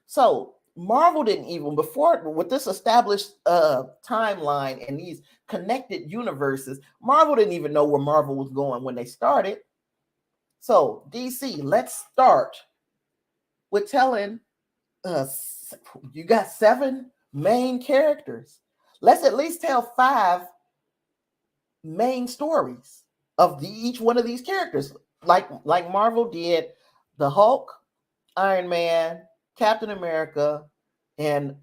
So Marvel didn't even, before, with this established timeline and these connected universes, Marvel didn't even know where Marvel was going when they started. So DC, let's start with telling us, you got 7 main characters. Let's at least tell 5 main stories of each one of these characters, like Marvel did the Hulk, Iron Man, Captain America, and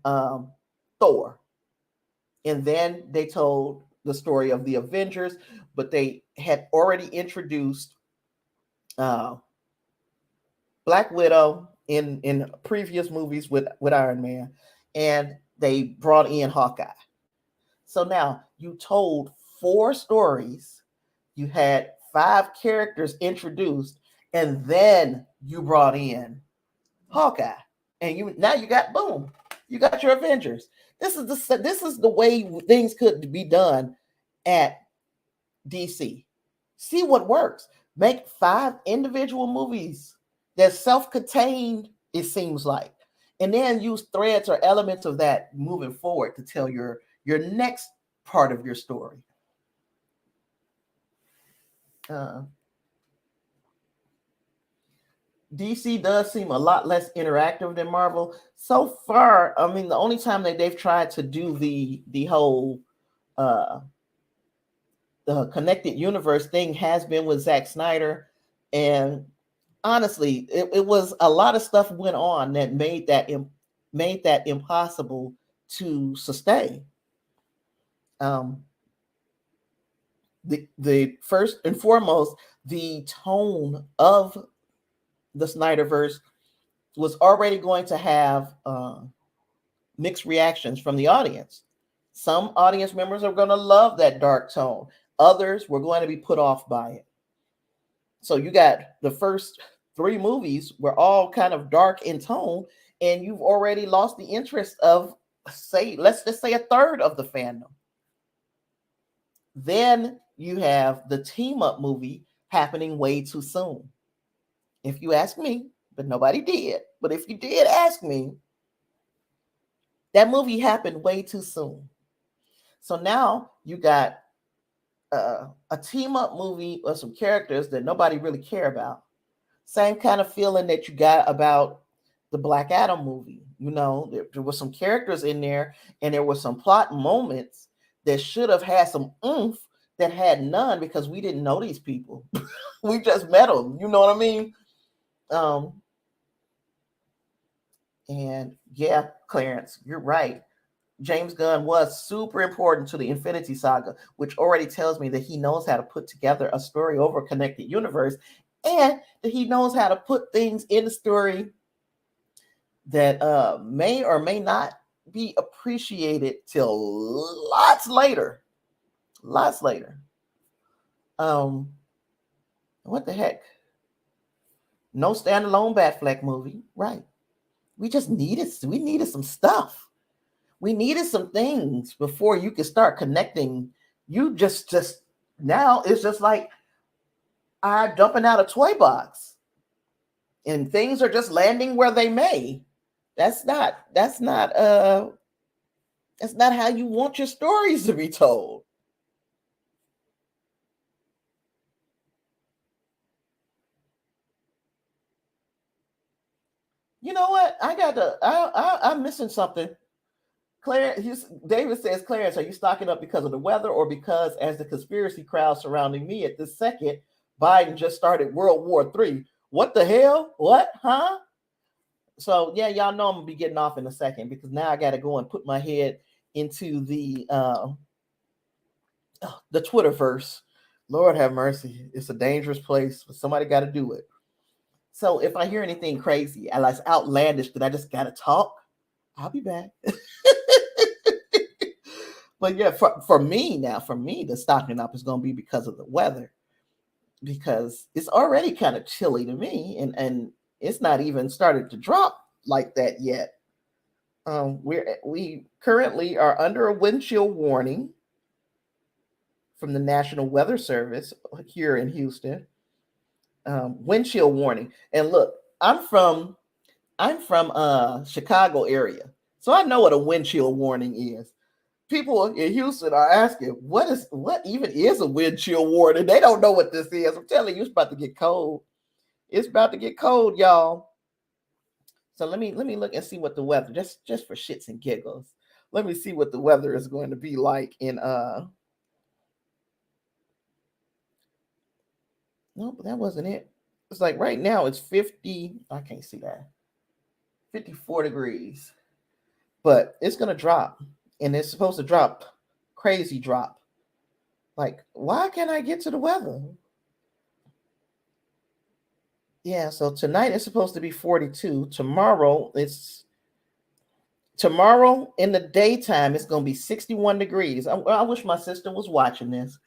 Thor. And then they told the story of the Avengers, but they had already introduced Black Widow in previous movies with Iron Man, and they brought in Hawkeye. So now you told 4 stories, you had 5 characters introduced, and then you brought in Hawkeye, and you got, boom, you got your Avengers. This is the way things could be done at DC. See what works. Make 5 individual movies that's self-contained, it seems like, and then use threads or elements of that moving forward to tell your next part of your story. DC does seem a lot less interactive than Marvel. So far, I mean, the only time that they've tried to do the whole the connected universe thing has been with Zack Snyder. And honestly, it was a lot of stuff went on that made that impossible to sustain. The first and foremost, the tone of the Snyderverse was already going to have mixed reactions from the audience. Some audience members are going to love that dark tone. Others were going to be put off by it. So you got the first 3 movies were all kind of dark in tone, and you've already lost the interest of, let's just say a third of the fandom. Then you have the team up movie happening way too soon. If you ask me, but nobody did. But if you did ask me, that movie happened way too soon. So now you got a team up movie or some characters that nobody really care about. Same kind of feeling that you got about the Black Adam movie. You know, there were some characters in there, and there were some plot moments that should have had some oomph that had none, because we didn't know these people. We just met them. You know what I mean? And yeah, Clarence, you're right. James Gunn was super important to the Infinity Saga, which already tells me that he knows how to put together a story over a connected universe, and that he knows how to put things in the story that may or may not be appreciated till lots later. What the heck? No standalone Batfleck movie, right? We needed some stuff. We needed some things before you could start connecting. You just now it's just like I'm dumping out a toy box, and things are just landing where they may. That's not how you want your stories to be told. You know what? I'm missing something. David says, Clarence, are you stocking up because of the weather or because, as the conspiracy crowd surrounding me at this second, Biden just started World War III? What the hell? What? Huh? So yeah, y'all know I'm gonna be getting off in a second because now I got to go and put my head into the Twitterverse. Lord have mercy, it's a dangerous place, but somebody got to do it. So if I hear anything crazy and like outlandish that I just got to talk, I'll be back. But yeah, for me, the stocking up is going to be because of the weather, because it's already kind of chilly to me, and it's not even started to drop like that yet. We currently are under a wind chill warning from the National Weather Service here in Houston. Wind chill warning, and look, I'm from Chicago area, so I know what a wind chill warning is. People in Houston are asking, what even is a wind chill warning? They don't know what this is. I'm telling you, it's about to get cold. It's about to get cold, y'all. So let me look and see what the weather, just for shits and giggles. Let me see what the weather is going to be like in nope, that wasn't it. It's like right now it's 50. I can't see that. 54 degrees. But it's gonna drop. And it's supposed to drop, crazy drop. Like, why can't I get to the weather? Yeah, so tonight it's supposed to be 42. Tomorrow in the daytime it's gonna be 61 degrees. I wish my sister was watching this.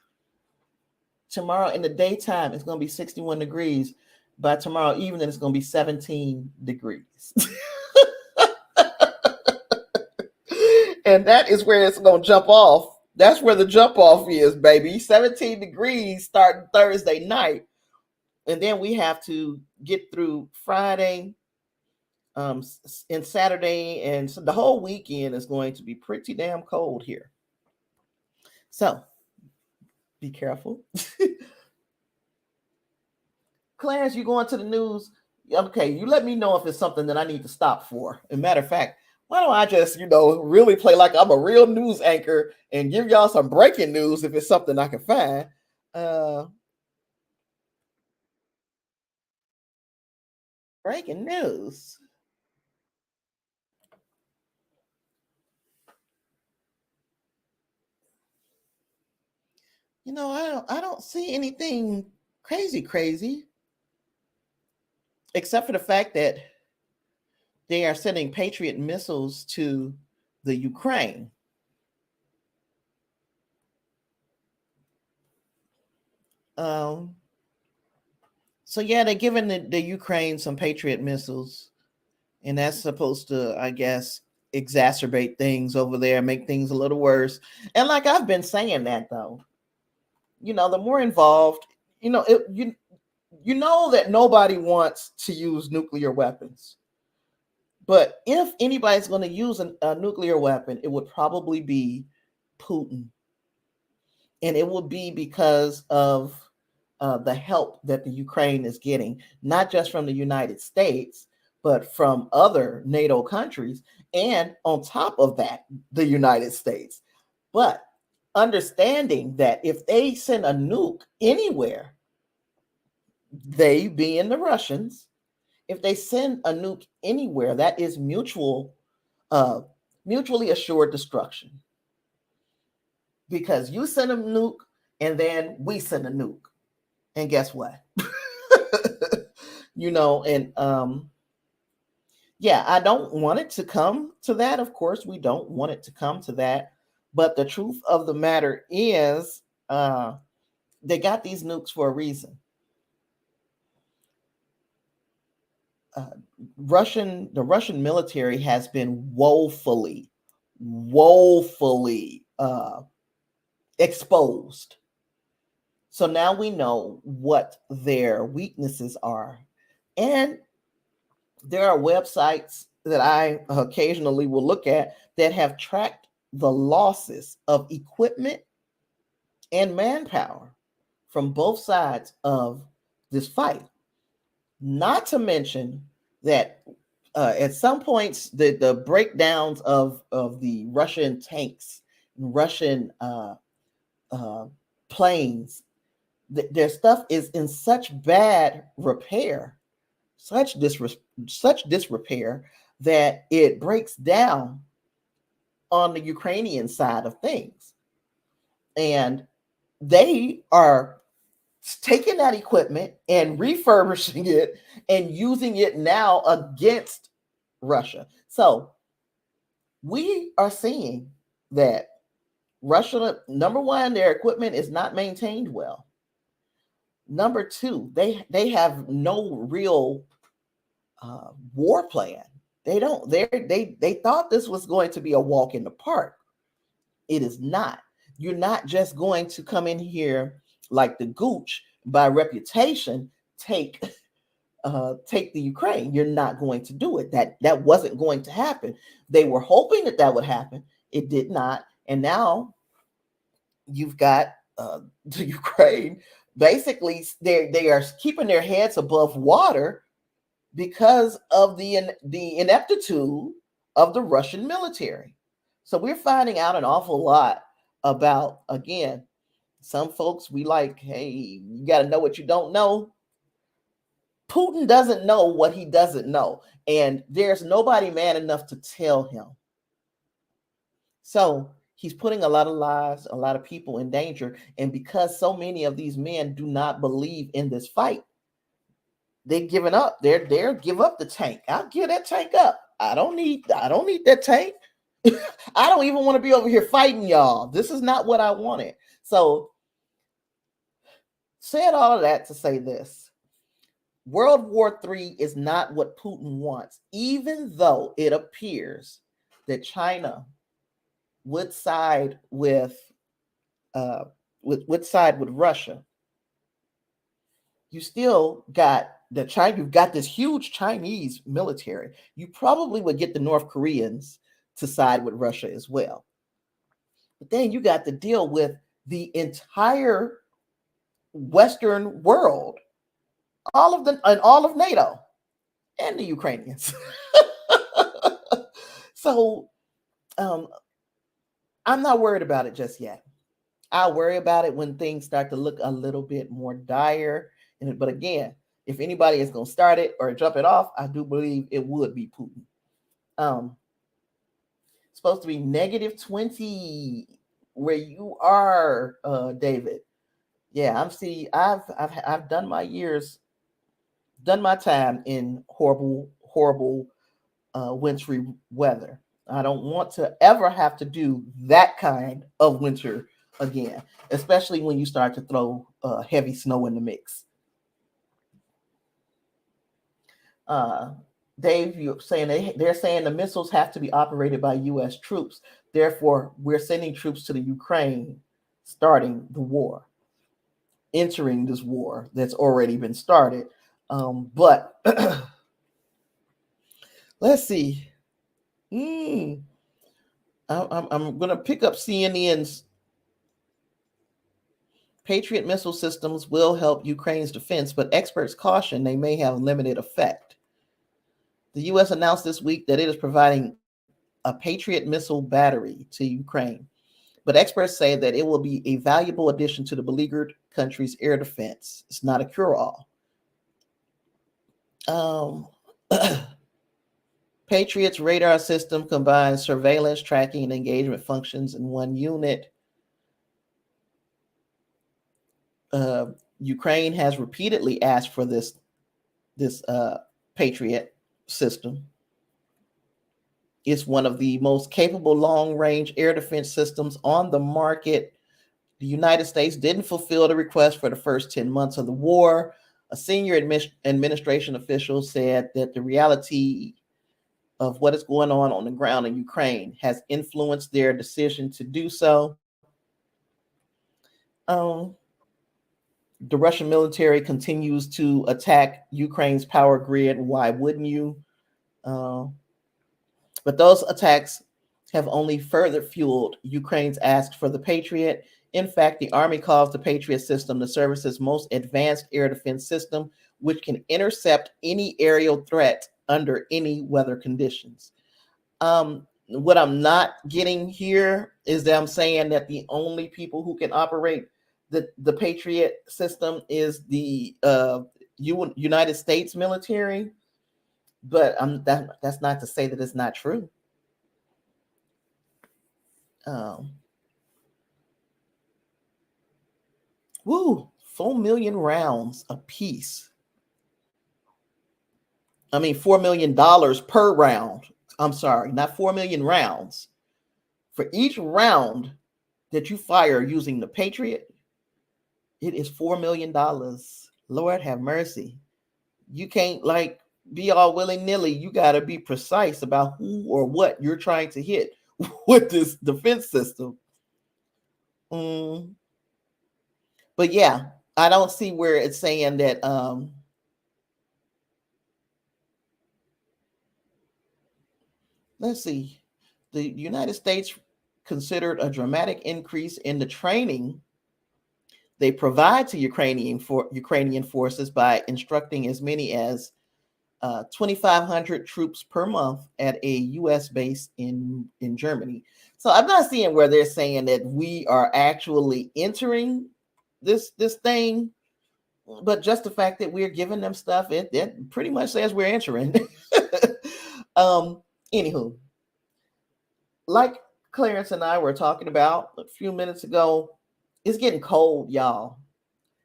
Tomorrow in the daytime it's gonna be 61 degrees. By tomorrow evening it's gonna be 17 degrees. And that is where it's going to jump off. That's where the jump off is, baby. 17 degrees starting Thursday night. And then we have to get through Friday and Saturday. And so the whole weekend is going to be pretty damn cold here. So be careful. Clarence, you going to the news? Okay, you let me know if it's something that I need to stop for. As a matter of fact, why don't I just, really play like I'm a real news anchor and give y'all some breaking news if it's something I can find. Breaking news. I don't see anything crazy, except for the fact that they are sending Patriot missiles to the Ukraine. So yeah, they're giving the Ukraine some Patriot missiles, and that's supposed to, I guess, exacerbate things over there, make things a little worse. And like I've been saying that though, the more involved, you know that nobody wants to use nuclear weapons. But if anybody's going to use a nuclear weapon, it would probably be Putin. And it would be because of the help that the Ukraine is getting, not just from the United States, but from other NATO countries. And on top of that, the United States. But understanding that if they send a nuke anywhere, they being the Russians, if they send a nuke anywhere, that is mutually assured destruction. Because you send a nuke and then we send a nuke. And guess what? Yeah, I don't want it to come to that. Of course, we don't want it to come to that. But the truth of the matter is, they got these nukes for a reason. The Russian military has been woefully exposed. So now we know what their weaknesses are. And there are websites that I occasionally will look at that have tracked the losses of equipment and manpower from both sides of this fight. Not to mention that at some points, the breakdowns of the Russian tanks, Russian planes, their stuff is in such bad repair, such disrepair that it breaks down on the Ukrainian side of things, and they are taking that equipment and refurbishing it and using it now against Russia. So we are seeing that Russia, number one, their equipment is not maintained well. Number two, they have no real war plan. They don't. They thought this was going to be a walk in the park. It is not. You're not just going to come in here like the gooch by reputation take the Ukraine. You're not going to do it. That wasn't going to happen. They were hoping that would happen. It did not, and now you've got the Ukraine. Basically, they are keeping their heads above water because of the ineptitude of the Russian military. So we're finding out an awful lot about, again, some folks we like, hey, you got to know what you don't know. Putin doesn't know what he doesn't know, and there's nobody man enough to tell him. So he's putting a lot of lives, a lot of people in danger, and because so many of these men do not believe in this fight, they're giving up. They're give up the tank. I'll give that tank up. I don't need that tank. I don't even want to be over here fighting y'all. This is not what I wanted. So, said all of that to say this. World War III is not what Putin wants, even though it appears that China would side with Russia. You still got you've got this huge Chinese military. You probably would get the North Koreans to side with Russia as well. But then you got to deal with the entire Western world, all of NATO and the Ukrainians. So I'm not worried about it just yet. I'll worry about it when things start to look a little bit more dire. But again, if anybody is going to start it or jump it off, I do believe it would be Putin. Supposed to be -20 where you are, David. Yeah, I've done my years, done my time in horrible wintry weather. I don't want to ever have to do that kind of winter again, especially when you start to throw heavy snow in the mix. Dave, you're saying they're saying the missiles have to be operated by U.S. troops. Therefore, we're sending troops to the Ukraine, starting the war, entering this war that's already been started. But let's see. I'm going to pick up CNN's Patriot missile systems will help Ukraine's defense, but experts caution they may have limited effect. The U.S. announced this week that it is providing a Patriot missile battery to Ukraine, but experts say that it will be a valuable addition to the beleaguered country's air defense. It's not a cure-all. Patriot's radar system combines surveillance, tracking, and engagement functions in one unit. Ukraine has repeatedly asked for this Patriot system. It's one of the most capable long-range air defense systems on the market. The United States didn't fulfill the request for the first 10 months of the war. A senior administration official said that the reality of what is going on the ground in Ukraine has influenced their decision to do so. The Russian military continues to attack Ukraine's power grid. Why wouldn't you? But those attacks have only further fueled Ukraine's ask for the Patriot. In fact, the Army calls the Patriot system the service's most advanced air defense system, which can intercept any aerial threat under any weather conditions. What I'm not getting here is that I'm saying that the only people who can operate the Patriot system is the United States military, but that's not to say that it's not true. Woo, 4 million rounds a piece. I mean, $4 million per round. I'm sorry, not 4 million rounds. For each round that you fire using the Patriot, it is $4 million. Lord have mercy. You can't like be all willy-nilly. You got to be precise about who or what you're trying to hit with this defense system. But yeah, I don't see where it's saying that let's see. The United States considered a dramatic increase in the training they provide to Ukrainian forces by instructing as many as 2,500 troops per month at a U.S. base in Germany. So I'm not seeing where they're saying that we are actually entering this thing, but just the fact that we're giving them stuff, it pretty much says we're entering. Anywho, like Clarence and I were talking about a few minutes ago, it's getting cold, y'all.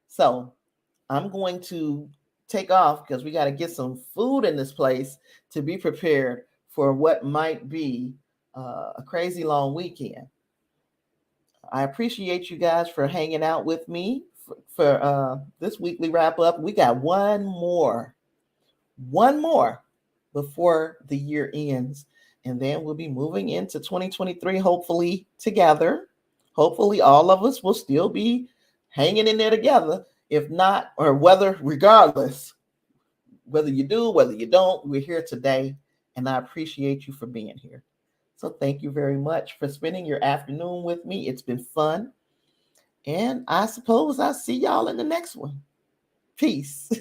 So I'm going to take off because we got to get some food in this place to be prepared for what might be a crazy long weekend. I appreciate you guys for hanging out with me for this weekly wrap up. We got one more before the year ends. And then we'll be moving into 2023, hopefully together. Hopefully all of us will still be hanging in there together. If not, or regardless, whether you do, whether you don't, we're here today. And I appreciate you for being here. So thank you very much for spending your afternoon with me. It's been fun. And I suppose I'll see y'all in the next one. Peace.